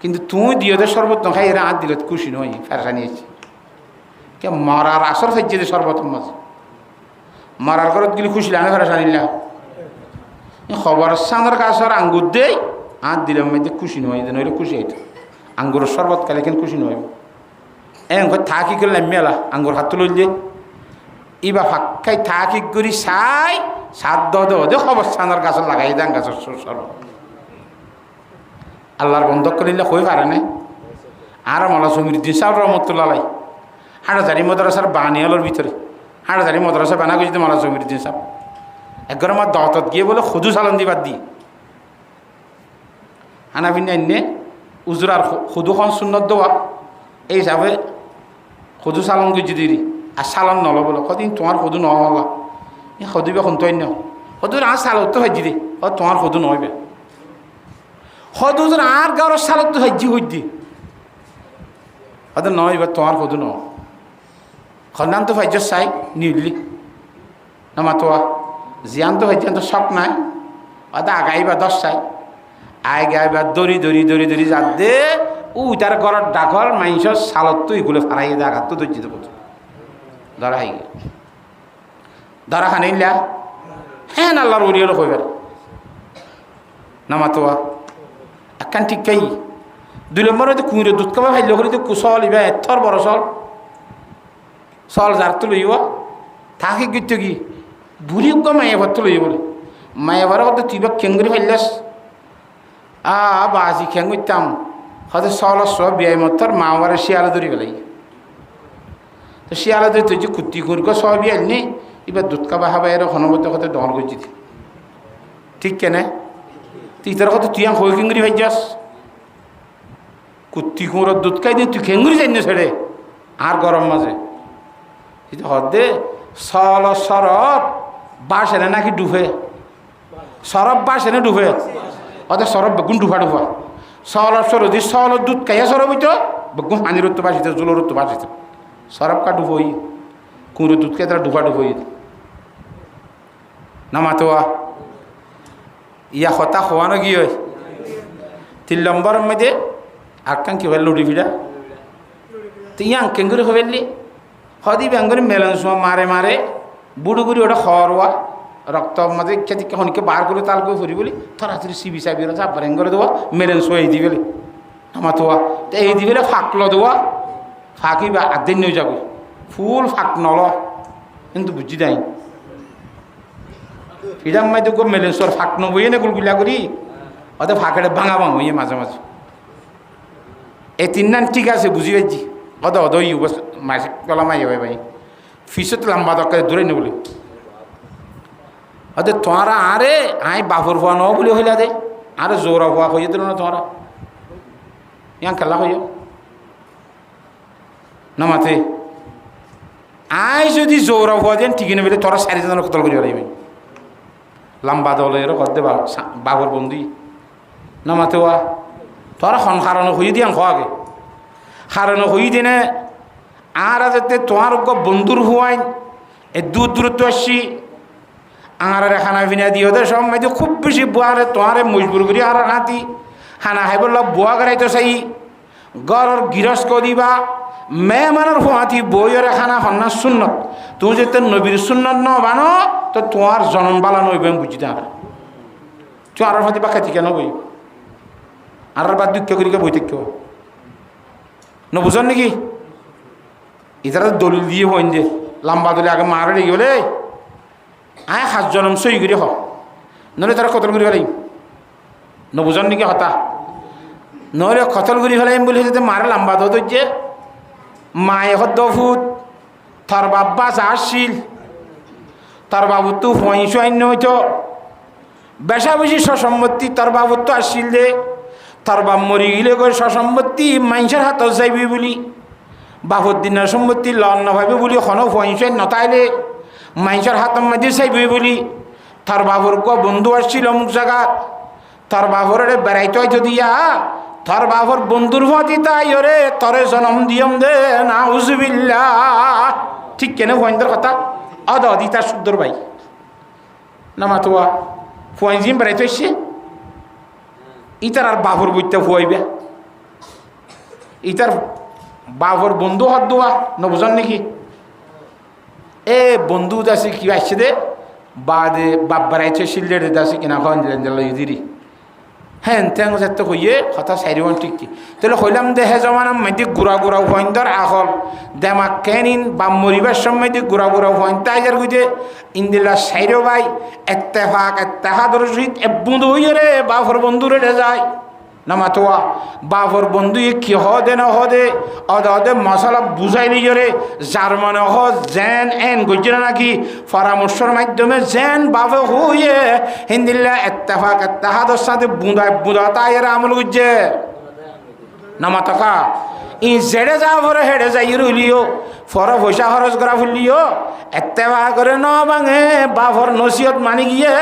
কিন্তু তুই দিও তো শরবত নখাই এরা আর দিলে খুশি নয় ফেরসা নিয়েছি কে মরার আসর খাইছে যে শরবতের মাঝে মরার ঘরত গেলে খুশি লাগে ফেরসা নিলাম খবর সান্দার গাছর আঙ্গুর দেই আর দিলে মধ্যে খুশি নয় নইলে খুশি হইতো আঙ্গুরের শরবত খাইলে কেন খুশি নয় এনক থাকি করলাম মেলা আঙ্গুর হাত তুলে দিয়ে ইবা ফাঁকাই থাকি করি চাই সাত দে খবর সান্দার গাছর লাগাই দেন গাছর শরবত আল্লাহর বন্ধ করিলে হয়ে পারে না আর মালা জমির দিন সাহ রহমতুল্লাহ হাটাজারি মদ্রাসার বানিয়ালোর ভিতরে হাটাজারি মদ্রাসা বানা গেছে মালা জমির দিন সাহ একবার আমার দতত গিয়ে বলে খুদু সালন দিবার দি হানাফিনে এনে উজরার খুদুখন সুন্নত দেওয়া এই হিসাবে খুদু সালন গুজি দিদি আর সালন নল বলো কদিন তোমার খুদু নহলা এই খুদিবে শুনতই ন খুদু আর সালত তো হাজি দি ও তোমার খুদু নহবে হয়তো আর গাওয়ার সালত তো হাজি হইদি হয়তো নয় এবার তোমার খুদু ন খন্দান তো ভাইজ চাই নিউলি নামা তোয়া জিয়ান তো ভাইজান তো শখ নাই হয়তো আগাইবা 10 চাই আই গাইবা দড়ি দড়ি দড়ি দড়ি যা দে তার ঘরের ডাকর মাইসর সালত তো এগুলো ফারাই দে আঘাত তো দর্জিত করতো ধরা হাই গে ধরা খানিলা হ্যাঁ আল্লাহর উড়িয়ে কইবার নামা তোয়া একখান ঠিক কাই 2 নম্বর হয়তো কুঁড়ে দুধ খাবা খাইলে করি তো কুশল ইবা এথর বড় চল যার তো লইব থাকি গিয়ে কি বুড়ি মাইয়া ভর তো লইব বলে মাইয়া ভরা কথা তুই বা খেঙ্গুরি ফেললাস বাজি খেঙ্গুরতাম হয়তো চল সব বিয়াই মতর মা বারে শিয়ালা ধরি পেলাই তো শিয়ালা ধরি তুই যে কুত্তি কুড়ক সব বিয়াই নি এবার দুধ খাবা খাবা এর হনবত কথা দহন করছি ঠিক কেনে তুই তোর কথা তুই হয়ে খেঙ্গুরি ভাই যাস কুত্তি কুঁড়োর দুধ খাই দিয়ে তুই খেঙ্গুরি যাই না ছেড়ে আর গরম মাঝে হদে সল সরব বাস এনে নাকি ডুবে সরব বাস এনে ডুবে ওদের সরব বেগুন ডুফা ডুফা সলর সরদি সলর দুধ খাইয়া সরব হইতো বেগুন পানির উত্তর বাসিত জুলোর উত্তর বাসিত সরব কা ডুবই কুঁড়ো দুধ খাই তারা ডুফা ডুবই নামাতোয়া ইয়া হতা হওয়ানো কি হয় 3 নম্বরের মধ্যে আকান কি হয় লুডি ফিডা তো ইয়াং কেঙ্গুরি হবেলি হদি ব্যাঙ্গরি মেলন সময় মারে মারে বুড়ো বুড়ি ওটা খরওয়া রক্ত মাঝে খেতে খনিকে বার করে তাল করে ফুরি বলি থরাথরি সিবি সাবি চাপ ব্যাং করে দেওয়া মেলেন শো এই দিবে আমার তোয়া তো এই দিবে ফাঁকলো দেওয়া ফাঁকি বা একদিন নিয়ে যাবে ফুল ফাঁক নল কিন্তু বুঝি দেয় ফিরাম মাই তো মেলেন শোর ফাঁক নবই না গুলগুলা করি অত ফাঁকেটা ভাঙা ভাঙিয়ে মাঝে মাঝে এই 3 নান ঠিক আছে বুঝি পাইছি অত অদই মাসে কলা মাই হবে ভাই ফিসত লম্বা দরকার দূরে নে বলে অত তোরা আরে আই বাফর হওয়া ন বলে হইলা দে আরে জোর হওয়া হয়ে দিল না তোরা ইয়াং খেলা হইয়া না মাথে আই যদি জোর হওয়া দেন ঠিক নেবে তোরা 4 জনের কতল করি পারিবে লম্বা দলের করতে বাবর বন্দি না মাথে ওয়া তোরা সংসারণ হয়ে দিয়াং খাওয়াগে হারানো হই দিনে আর যাতে তোমার বন্ধুর হুয়াইন এ দূর দূরত্ব আসছি আর খানা পিনা দিও দে সব মাইতে খুব বেশি বুয়ারে তোমারে মজবুর করি আর হাতি খানা খাই বলল বুয়া করাইতো চাই গড়র গৃহস্থ দিবা মেহমানের হুয়াতি বইরে খানা হন্না সুন্নত তুই যেতে নবীর সুন্নত ন বানো তো তোমার জনম বালা নইব বুঝি না তুই আর হাতি বা খাইতি কেন বই আর বা দুঃখ করি বই থাকি বুঝন নাকি ইতারা দলিল দিয়ে হইন যে লম্বা দলি আগে মারে রেগে বলে আয় 7 জনম সই করে হ নহলে তারা কতল করে ফেলাই বুঝন নাকি হতা নহলে কতল করে ফেলাইম বলে যাতে মারে লম্বা দো যে মায়ে হদ্দফুত তার বাব্বা আসছিল তার বাবু তো ফইন হইতো বেশা বেশি সসম্মতি তার বাবু তো আসছিল দে তার বাপ মরি গেলে করে সসম্মতি মানুষের হাত যাইবি বলি বাবুর দিনের সম্মতি লন নভাবে বলি হন ফইন নতাইলে মানুষের হাতের মাঝে চাইবি বলি তার বাবুর বন্ধু আসছিল অমুক জায়গা তার বাবুর বেড়াইতে হয়তো দিয়া তার বাবুর বন্ধুর ভাতি তাই রে তরে জনম দিয়ম দে না উজবিল্লা ঠিক কেন ফইনদের কথা অদি তার সুন্দর ভাই না মাতুয়া ফুয়াই জিম বেড়াইতে এসছে ইতার আর বাবুর বইতে ফুয়াইবে ইতার বাবুর বন্ধু হাত দোয়া বুঝন নাকি এ বন্ধু দাসি কি আসছে দে বাদে বাপ বেড়াইছে শিলডে দাসি কিনা খাওয়ান দিদি হ্যাঁ তেন যাতে কইয়ে কথা সাইরিবন ঠিক কি তাহলে কইলাম দে হে জমানাম মাইতে গুড়া গুড়া হইন্দর আহল দেমাক কেনিন বা মরিবার সময় গুড়া গুড়া হইন তাইজার কইতে ইন্দিলা সাইরো ভাই এত্তেফাক এত্তেহাদর সহিত এবুদ হইয়ে রে বাফর বন্ধুরে যায় না মাতোয়া বাফর বন্ধু কি হদে না হদে অদে মশলা বুঝাই নিয়ে রে যার মনে হ জেন এন গইছে নাকি পরামর্শের মাধ্যমে জেন বাফে হইয়ে হিন্দিল্লা এত্তেফাক এত্তেহাদর সাথে বুঁদা তাই এরা আমল করছে না মাতকা ই জেড়ে যা ভরে হেড়ে যাই রইলিও ফর পয়সা খরচ করা ফুললিও এত্তেবা করে ন ভাঙে বাফর নসিহত মানি গিয়ে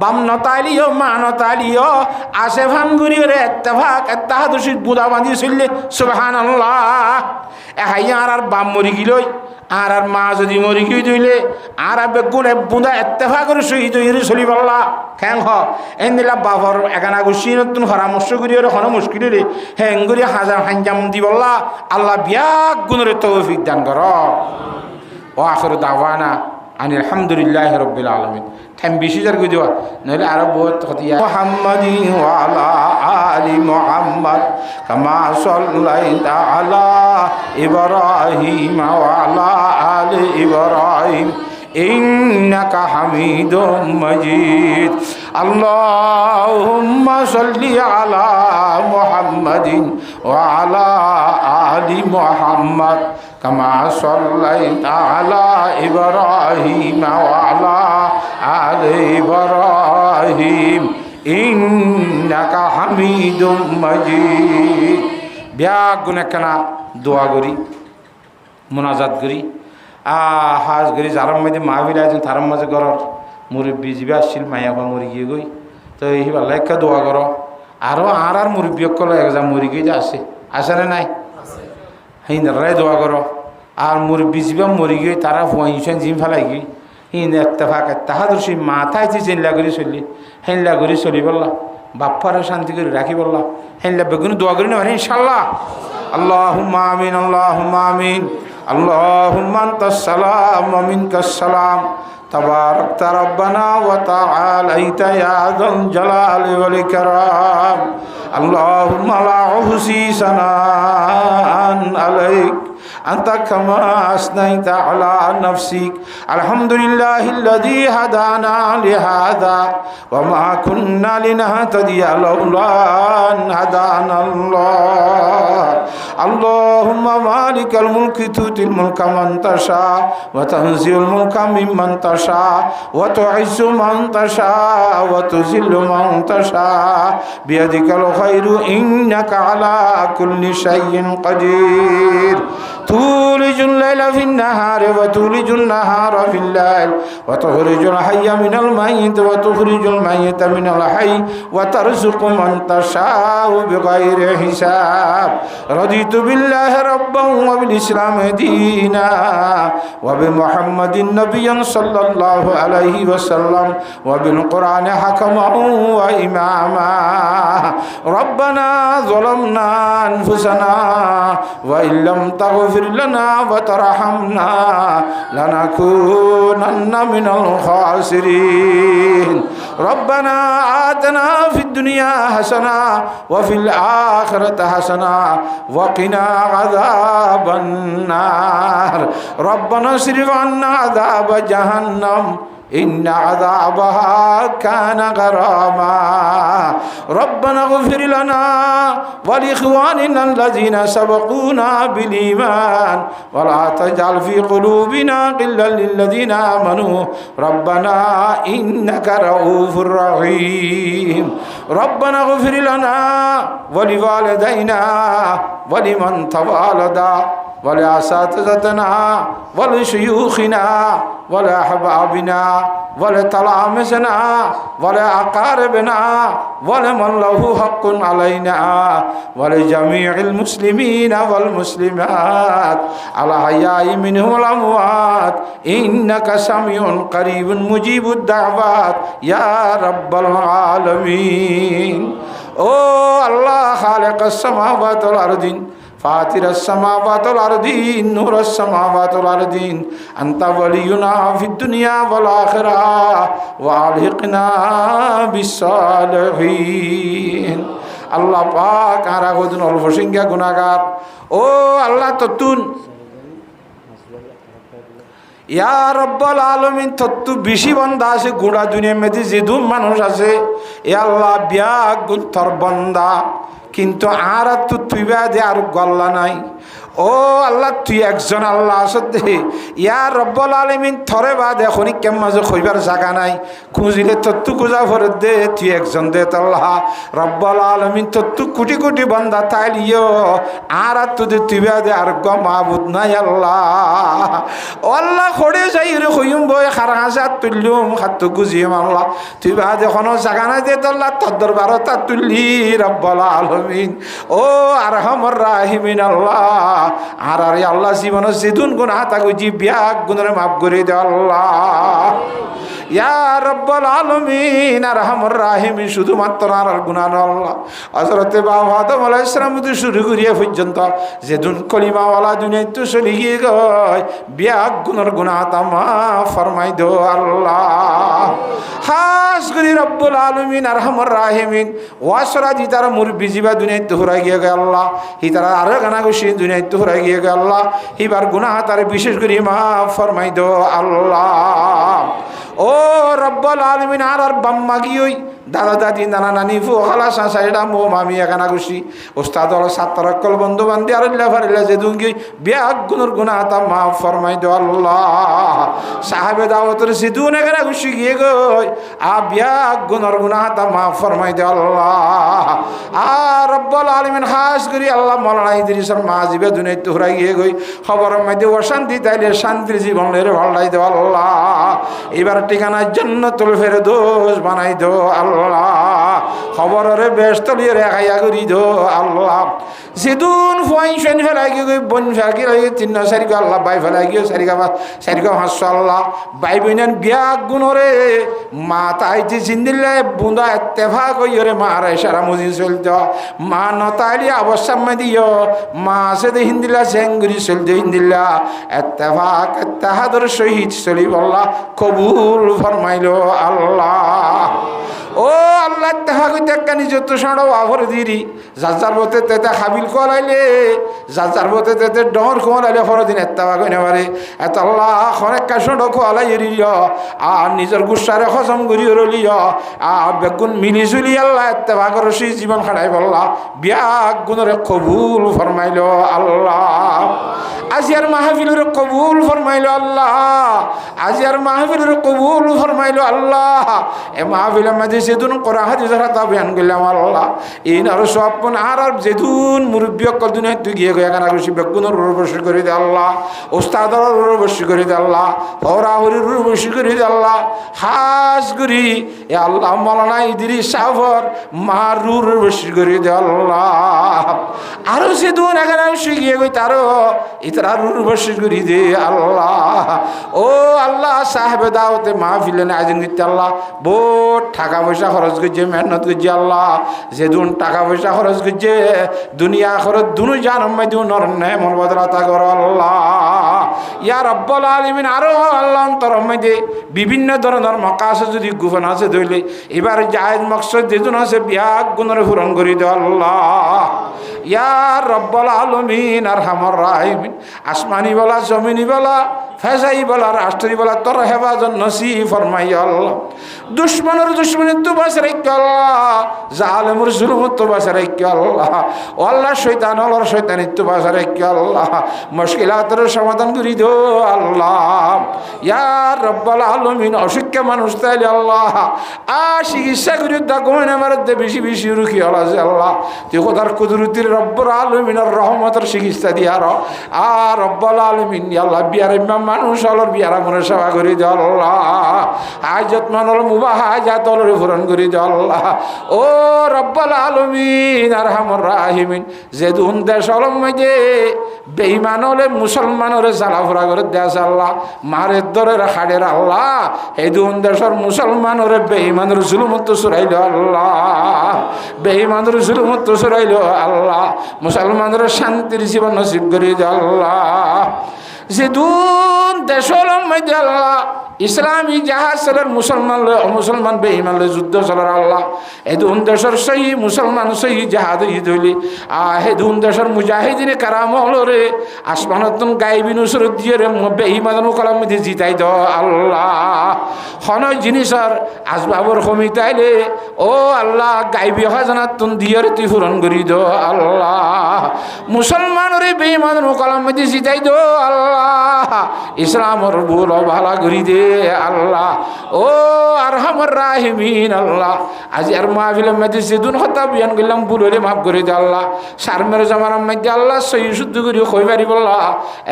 বাম নতালিও মা নতালিও আসে ভান ঘুরিয়ে রে এত্তেফাক এত্তাহাদুসিত বুদা বাঁধি চললে সুবহানাল্লাহ হাইয়া আর বাম মরি গিলই আর মা যদি মরি গিয়ে দিলে আর বেগুনে বুঁদা এত্তেফা করে শহীদ হয়ে চলি পাল্লা খ্যাং হ এন দিলা বাফর একানা গুছি নতুন পরামর্শ করি হন মুশকিল রে হ্যাং করি হাজার হাঞ্জাম দি বললা আল্লাহ বিয়াক গুণরে তৌফিক দান কর ও আখির দাওয়ানা আনিল হামদুলিল্লাহি রাব্বিল আলামিন ঠাম বেশি জার কই দেওয়া নইলে আরো বহুত খতিয়া মুহাম্মাদি ওয়া আলা আলি মুহাম্মদ কামা সাল্লাইতা আলা ইব্রাহিম ওয়া আলা আলি ইব্রাহিম ইন্নাকা হামিদুম মাজিদ আল্লাহুম্মা সাল্লি আলা মুহাম্মাদিন ওয়া আলা আলি মুহাম্মদ কামা সাল্লাইতা আলা ইব্রাহিম ওয়া আলা আলি ইব্রাহিম ইন্নাকা হামিদুম মাজিদ ব্যাগ গুনাহখানা দোয়া করি মুনাজাত করি হাজ করি যার মধ্যে মাহফিল আছেন তার মাঝে ঘরের মুরব্বী যাবে আসছিল মাইয়া বা মরি গিয়ে গই তো এই লাইকা দোয়া করো আরও আর মুরব্বী কল একজাম মরি গিয়ে যে আসে না নাই হিন্দারাই দোয়া করো আর মুরব্বী যাবে মরি গিয়ে তারা ফুয়াইছেন জিম ফেলাই গিয়ে হিন্দ এত্তেফাক তাহাদের সেই মাথায় যে চেনলা করে চললি হেনলা করে চলি বললা বাপ্পারে শান্তি করে রাখি বললা হেনলা বেগুন দোয়া করি না মানে ইনশাল্লাহ আল্লাহুম্মা আমিন আল্লাহুম্মা আমিন اللهم أنت السلام ومنك السلام تباركت ربنا وتعاليت يا ذا الجلال والإكرام اللهم لا أحصي ثناء عليك أنت كما أثنيت على نفسك الحمد لله الذي هدانا لهذا وما كنا لنهتدي لولا أن هدانا الله اللهم مالك الملك تؤتي الملك من تشاء وتنزع الملك ممن تشاء وتعز من تشاء وتذل من تشاء بيدك الخير إنك على كل شيء قدير تولج الليل في النهار وتولج النهار في الليل وتخرج الحي من الميت وتخرج الميت من الحي وترزق من تشاء بغير حساب رضيت بالله ربا وبالإسلام دينا وبمحمد نبيا صلى الله عليه وسلم وبالقرآن حكما وإماما ربنا ظلمنا أنفسنا وإن لم تغفر لنا وترحمنا لنكونن من الخاسرين ربنا آتنا في الدنيا حسنة وفي الآخرة حسنة وقنا عذاب النار ربنا اصرف عنا عذاب جهنم إن عذابها كان غراما ربنا اغفر لنا ولإخواننا الذين سبقونا بالإيمان ولا تجعل في قلوبنا غلا للذين آمنوا ربنا إنك رؤوف رحيم ربنا اغفر لنا ولوالدينا ولمن توالد ولأساتذتنا ولشيوخنا ولأحبابنا ولتلامذنا ولأقاربنا ولمن له حق علينا ولجميع المسلمين والمسلمات الأحياء منهم والأموات إنك سميع قريب مجيب الدعوات يا رب العالمين او الله خالق السماوات والأرض فاطر السماوات والأرض نور السماوات والأرض أنت ولينا في الدنيا والآخرة وألحقنا بالصالحين الله পাক আর আগদিন অল্প সংখ্যা গুনাহগার ও আল্লাহ ততুন ইয়া রব্বুল আলামিন তত্তু বেশি বান্দা আছে গোড়া দুনিয়ার মধ্যে যেদুম মানুষ আছে এ আল্লাহ বিয়া গুন্তর বান্দা কিন্তু আর তুই বাদে আর গল্লা নাই ও আল্লাহ তুই একজন আল্লাহ আসতে ইয়া রব্বুল আলামিন থরে বাদে এখনই কেম মাঝে খইবার জায়গা নাই খুঁজিলে তত্তু খুঁজা ভরে দে তুই একজন দে আল্লাহ রব্বুল আলামিন তত্তু কোটি কোটি বান্দা তাইলিও আর তুই বাদে আর গ মাবুদ নাই আল্লাহ ও আল্লাহ খড়ে যাই রে হইম বই খারা হাজার তুললুম খাত্তু গুজিম আল্লাহ তুই বাদে এখনো জায়গা নাই দে আল্লাহ তদ্দর বারতা তুললি রব্বুল আলামিন ও আরহামুর রাহিমিন আল্লাহ আর আরে আল্লাহ জীবনের যেদুন গুনাহ থাকো জি বিয়াক গুণের মাফ করে দে আল্লাহ ইয়া রব্বুল আলামিন আরহামুর রাহিমিন শুধুমাত্র আর গুনাহ না আল্লাহ হযরতে বাবা আদম আলাইহিস সালাম থেকে শুরু করিয়া পর্যন্ত যেদুন কলিমাওয়ালা দুনিয়ায় তো চলে গিয়ে গয় বিয়াক গুণের গুনাহ তা মাফ ফরমাই দো আল্লাহ খাস করে রব্বুল আলামিন আরহামুর রাহিমিন ওয়াসরা জি তারা মুরব্বি জিবা দুনিয়ায় তো হরা গিয়ে গয় আল্লাহ হি তারা আর গানা খুশি দুনিয়ায় তো হরা গিয়ে গয় আল্লাহ হিবার গুনাহ তারে বিশেষ করে মাফ ফরমাই দো আল্লাহ ও রব্বুল আলামিন আর বাম্মা গিয়ে দাদা দাদি নানা নানি ফু খালা সাইডা মো মামি এখানা খুশি ওস্তাদ ছাত্র কল বন্ধু বান্ধি আর লেফারিলা যে দুঙ্গি বিয়াক গুণর গুনাহ তা মাফ ফরমাই দো আল্লাহ সাহাবে দাওয়াতের সিদুন এখানা খুশি গিয়ে গই আ বিয়াক গুণর গুনাহ তা মাফ ফরমাই দো আল্লাহ আর রব্বুল আলামিন খাস করি আল্লাহ মাওলানা ইদ্রিসের মা জিবে দুনিয়া তোরা গিয়ে গই খবরের মধ্যে অশান্তি তাইলে শান্তির জীবন রে ভালাই দো আল্লাহ এবার ঠিকানা জান্নাতুল ফেরদৌস বানাই দো আল্লাহ খবরের বেস্তলিয়ে রেখাইয়া করি দো আল্লাহ যেদুন ফুয়াই ফেন ফেলাই গিয়ে বন ফেলাকি লাগে তিন চারিগো আল্লাহ বাই ফেলাই গিয়ে চারিগো হাসছো আল্লাহ বাই বইনান বিয়া গুণরে মা তাইতে চিন্দিলে বুঁদা এত্তেফা কইরে মার সারা মুজি চলত মা নতাইলি অবস্থামে দিও মা আছে দে হিন্দিলা চেঙ্গুরি চলতে হিন্দিলা এত্তেফাক এত্তেহাদর শহীদ চলি বল্লা কবুল ফরমাইল আল্লাহ ও আল্লাহ তাহা কইতে কানি যত সাড়ো আভর দিরি যার বতে তেতে হাবিল কলাইলে যার বতে তেতে ডর কোলাইলে ফরদিন এত্তাবা কইনে পারে এত আল্লাহ অনেক কাশড় কোলাই এরিয় আর নিজের গুসারে হজম করি রলিয় আর বেগুন মিলি জুলি আল্লাহ এত্তাবা করো সেই জীবন খাড়াই বললা বিয়াক গুণরে কবুল ফরমাইল আল্লাহ আজিয়ার মাহফিলের কবুল ফরমাইল আল্লাহ আজিয়ার মাহফিলের কবুল ফরমাইল আল্লাহ এ মাহফিলের মাঝে সেদিন কোরআন হাদিসের কথা বয়ান করলাম আল্লাহ এই আর সব আর যেদিন মুরব্বী অকল দুনিয়া তুই গিয়ে গিয়ে এখানে বেশি বেগুনের রূপবর্ষী করে দে আল্লাহ ওস্তাদর রূপবর্ষী করে দে আল্লাহ হরাহরির রূপবর্ষী করে দে আল্লাহ হাস করি এ আল্লাহ মৌলানা ইদ্রিস সাহর মার রূপবর্ষী করে দে আল্লাহ আরো সেদিন এখানে বেশি গিয়ে গই তারও ইতারা রূপবর্ষী করে দে আল্লাহ ও আল্লাহ সাহেব দাওতে মাহফিলে আয়োজন করতে আল্লাহ বহুত টাকা পয়সা খরচ করছে মেহনত করছে আল্লাহ যেদিন টাকা পয়সা খরচ করছে দুনিয়া খরচ দুনু জানম্মাই দিও নরন্যায় মন বদলাতা কর আল্লাহ ইয়া রব্বুল আলামিন আরো আল্লাহ অন্তরম্মাই দে বিভিন্ন ধরনের মাকাসে যদি গোপন আছে ধইলে এবার জায়েজ মকসদ যেদিন আছে বিয়াক গুণরে পূরণ করে দে আল্লাহ ইয়া রব্বুল আলামিন আরহামুর রাহিমিন আসমানি বলা জমিনি বলা ফেসাই বলা রাষ্ট্রী বলা তোর হেফাজত নসিব ফরমাই আল্লাহ দুশ্মনের দুশ্মনের তো বাস রেখে আল্লাহ জালেমুর জুলুমত তো বাস রেখে আল্লাহ ও আল্লাহ শয়তান আল্লাহর শয়তানিত তো বাস রেখে আল্লাহ মুশকিলাতের সমাধান করে দো আল্লাহ ইয়া রব্বুল আলামিন অসুস্থ মানুষ তাইলে আল্লাহ চিকিৎসা করে দাগোন আমার বেশি বেশি রুখি আল্লাহ তুই খোদার কুদরতির রব্বুল আলামিনের রহমতের চিকিৎসা দিয়ার আর রব্বুল আলামিন আল্লাহ বিয়ার মানুষ আলোর বিয়ারা মনে সেবা করে দে আল্লাহ হাজত মানুষ মুবাহ হাজাত আলোর পূরণ করে দে আল্লাহ ও রব্বুল আলামিন আরহামুর রাহিমিন যেদিন দেশ আলম যে বেঈমান হলে মুসলমানের জ্বালাফোড়া করে দেশ আল্লাহ মারের দরের হাড়ের আল্লাহ এই দুন দেশের মুসলমানের বেঈমানের জুলুমত সরাইল আল্লাহ বেঈমানের জুলুমত সরাইল আল্লাহ মুসলমানের শান্তির জীবন নসিব করে দে আল্লাহ যেদিন দেশের মধ্যে আল্লাহ ইসলামী জাহাজ চলার মুসলমান অমুসলমান বেঈমান যুদ্ধ চলার আল্লাহ এদুন দেশের সহি মুসলমান সহি জাহাজ ঈদ হইলি হেদুন দেশের মুজাহিদিনে কারাম হলরে আসমানতন গাইবি নুসরত দিয়ে রে বেঈমান কলম মধ্যে জিতাই দ আল্লাহ হন জিনিসের আসবাবর কমিতাইলে ও আল্লাহ গাইবি খাজানাতন দিয়ে তুই পূরণ করি দ আল্লাহ মুসলমানরে বেঈমান কলম মধ্যে জিতাই দ আল্লাহ ইসলামর ভুল ভালা করি দে আল্লাহ ও আরহামুর রাহিমিন আল্লাহ আজি আর মাহফিলের মধ্যে যেদিন কথা বিয়ান করলাম ভুল হলে মাফ করে দে আল্লাহ সারমের জামানার মধ্যে আল্লাহ সহি শুদ্ধ করে কই পারি বললা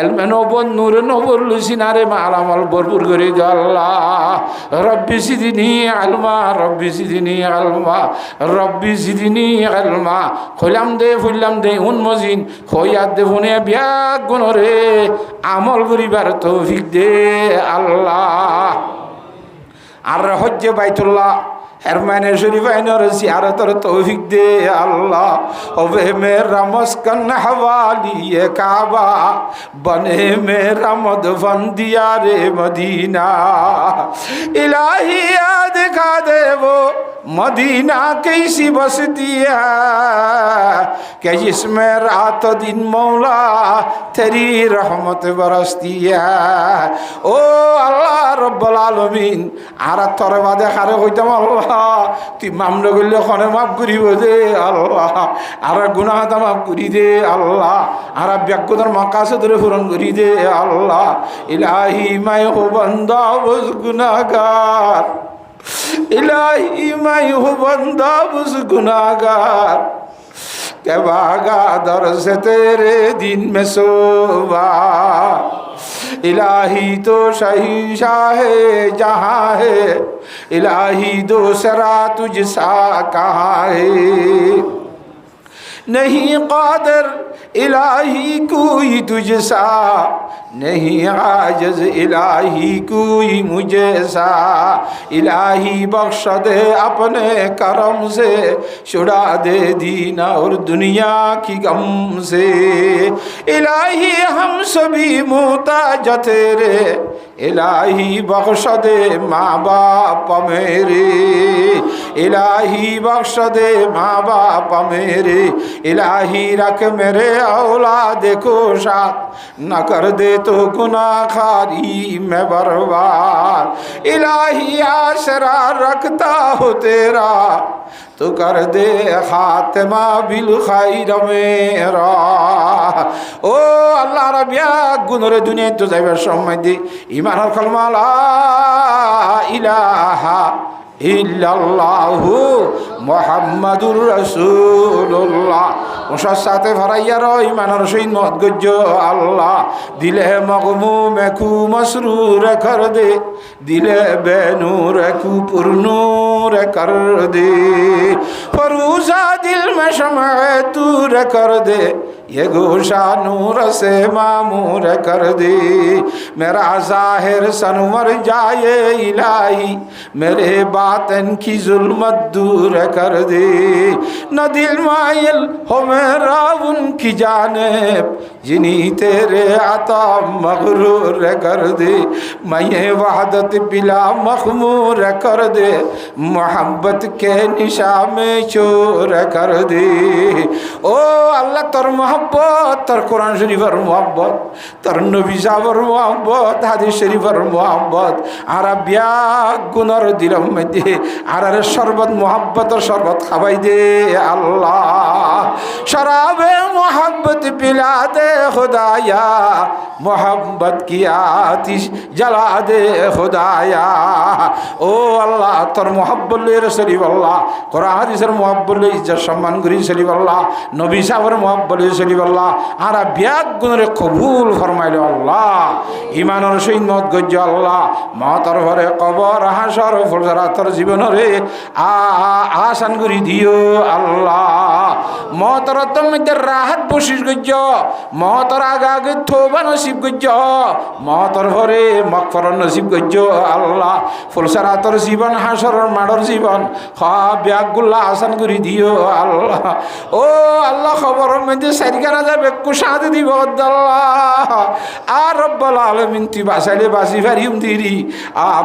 এলমে নবন নূরে নবর লুসিনারে মালামাল ভরপুর করে দে আল্লাহ রব্বি সিদিনি আলমা রব্বি সিদিনি আলমা রব্বি সিদিনি আলমা খইলাম দে ফুললাম দে উন্মজিন খইয়াত দে ফোনে বিয়াক গুণরে আমল করিবার তৌফিক দে আল্লাহ আর হজ্জে বাইতুল্লাহ হেরমানে শরীফ আইনের জিয়ারতের তৌফিক দে আল্লাহ ওবে মেরা মস্কন হওয়ালি কাবা বনে মেরা মদফন দিয়া রে মদিনা ইলাহি দেখা দেবো मदीना कैसी बसती है कि जिसमें रात दिन मौला तेरी रहमत बरसती है ओ अल्लाह रब्बुल आलमीन আর তোর বাদে খারে হইতাম আল্লাহ তুই মামলা করলে খনে মাফ করিব দে আল্লাহ আর গুনাহ মাফ করি দে আল্লাহ আর ব্যাকুদার মাকাসে ধরে পূরণ করি দে আল্লাহ ইলাহি মাই হো বান্দা বস গুনাহগার इलाही मैं हूँ बंदा बुस गुनाहगार के भागा दर से तेरे दिन में सोवा इलाही तो सही शाह जहाँ है इलाही दूसरा तुझसा कहाँ है नहीं कादर इलाही कोई तुझसा नहीं आजज इलाही कोई मुझे सा इलाही बख्श दे अपने करम से छुड़ा दे दीन और दुनिया की गम से इलाही हम सभी मोहताज तेरे इलाही बख्श दे माँ बाप मेरे इलाही बख्श दे माँ बाप मेरे इलाही रख मेरे औलाद को साथ न कर दे तो गुनाहगारी में बर्बाद इलाही आसरा रखता हो तेरा तो कर दे खात्मा बिल खैर मेरा ओ अल्लाह रबिया गुनरे दुनिया तो जाइবার সময় দি ঈমানের কলমা লা ইলাহা ইল্লাল্লাহু মুহাম্মাদুর রাসূলুল্লাহ। ওসার সাথে ভরাইয়ার ইমানের সহিত মত গজ্জ আল্লাহ দিলে মগমুম একু মসরুর কর দে, দিলে বেনূর একু পুরনূর কর দে, ফরুজা দিল में शम्अ तूर कर दे, ये गोशा नूर से मामूर कर दे, मेरा ज़ाहिर सनवर जाए इलाही, मेरे बातन की जुल्मत दूर कर दे, न दिल माइल हो मेरा उनकी जानिब, जिन्हीं तेरे अता मगरूर कर दे, मैं ये वहदत बिला मखमूर कर दे, मोहब्बत के निशा में चोर कर दे। ओ अल्लाह তোর মোহাব্বত, তোর কোরআন শরীফের মোহাব্বত, তোর নবী সাহেবের মোহাব্বত, হাদিস শরীফের মোহাব্বত, আর ব্যাগ গুণর দিলম মধ্যে আর শরবত মোহাব্বতের শরবত খাবাই দে আল্লাহ। শরাবে মোহাব্বত পিলা দে খুদায়া, মোহাব্বত কি আতিশ জ্বালা দে খুদায়া। ও আল্লাহ তোর মোহাব্বত লই শরীফ আল্লাহ, কোরআন হাদিসের মোহাব্বত লই ইজ্জত সম্মান করি শরীফ আল্লাহ, নবী সাহেবের মোহাব্বত লই শরীফ আল্লাহ, আর ব্যাগ গুণরে কবুল ফরমাইল আল্লাহ। ইমানের সহিত মত গজ্জ আল্লাহ, মতর ঘরে কবর হাসর ফুলজারাতর জীবনরে আসান করি দিও আল্লাহ। মতর মধ্যে রাহাত বসিস গজ্জ, মতর আগে আগে থোবা নসিব গজ্জ, মতর ঘরে মকফর নসিব গজ্জ আল্লাহ। ফুলসারাতর জীবন হাসরের মাড়র জীবন ব্যাগগুল্লা আসান করি দিও আল্লাহ। ও আল্লাহ খবর মধ্যে সারিখানা যাবে কুশাদি দিব আল্লাহ। আর রব্বুল আলামিন তুই বাঁচাইলে বাঁচি পারিম দিরি,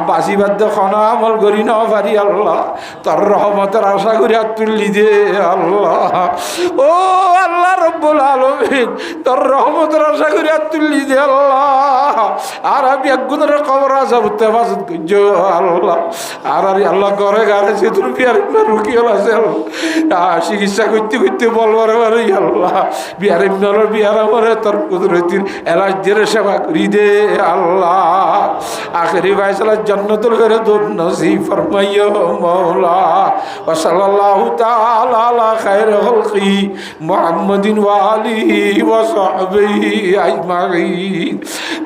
বাঁচি বাদ খানা আমল করি ন পারি আল্লাহ। তোর রহমতের আশা করি আর তুললি দে আল্লাহ। ও আল্লাহ রব্বুল আলামিন তোর রহমতের আশা করি আর তুললি দে আল্লাহ। আর আমি একগুণের খবর আসা উঠতে বাসত করছ আল্লাহ। আর আল্লাহ করে গারে সে তোর বিয়ার রুকিয়াল আছে চিকিৎসা করতে করতে বলবার পারে আল্লাহ। বিয়ার ইমনার বিয়ার আমার তোর কুদরতির এলাজের সেবা করি দে আল্লাহ। আখেরি ফায়সালা জান্নাতুল করে দোর নসিব ফরমাইও মওলা। ওয়া সাল্লাল্লাহু তাআলা আলা খায়রি খালকি মুহাম্মাদিন ওয়া আলিহি ওয়া সাহবিহি আজমাইন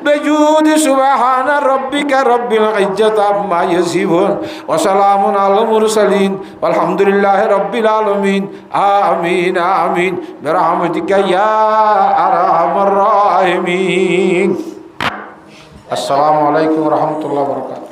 বিজুদি সুবহানা রাব্বিকা রাব্বিল ইজ্জাতি আম্মা ইয়াসিফুন ওয়া সালামুন আলাল মুরসালিন আলহামদুলিল্লাহি রাব্বিল আলামিন। আমিন আমিন বিরহমাতিকা ইয়া আরহামার রাহিমিন। আসসালামু আলাইকুম ওয়া রাহমাতুল্লাহি ওয়া বারাকাতুহু।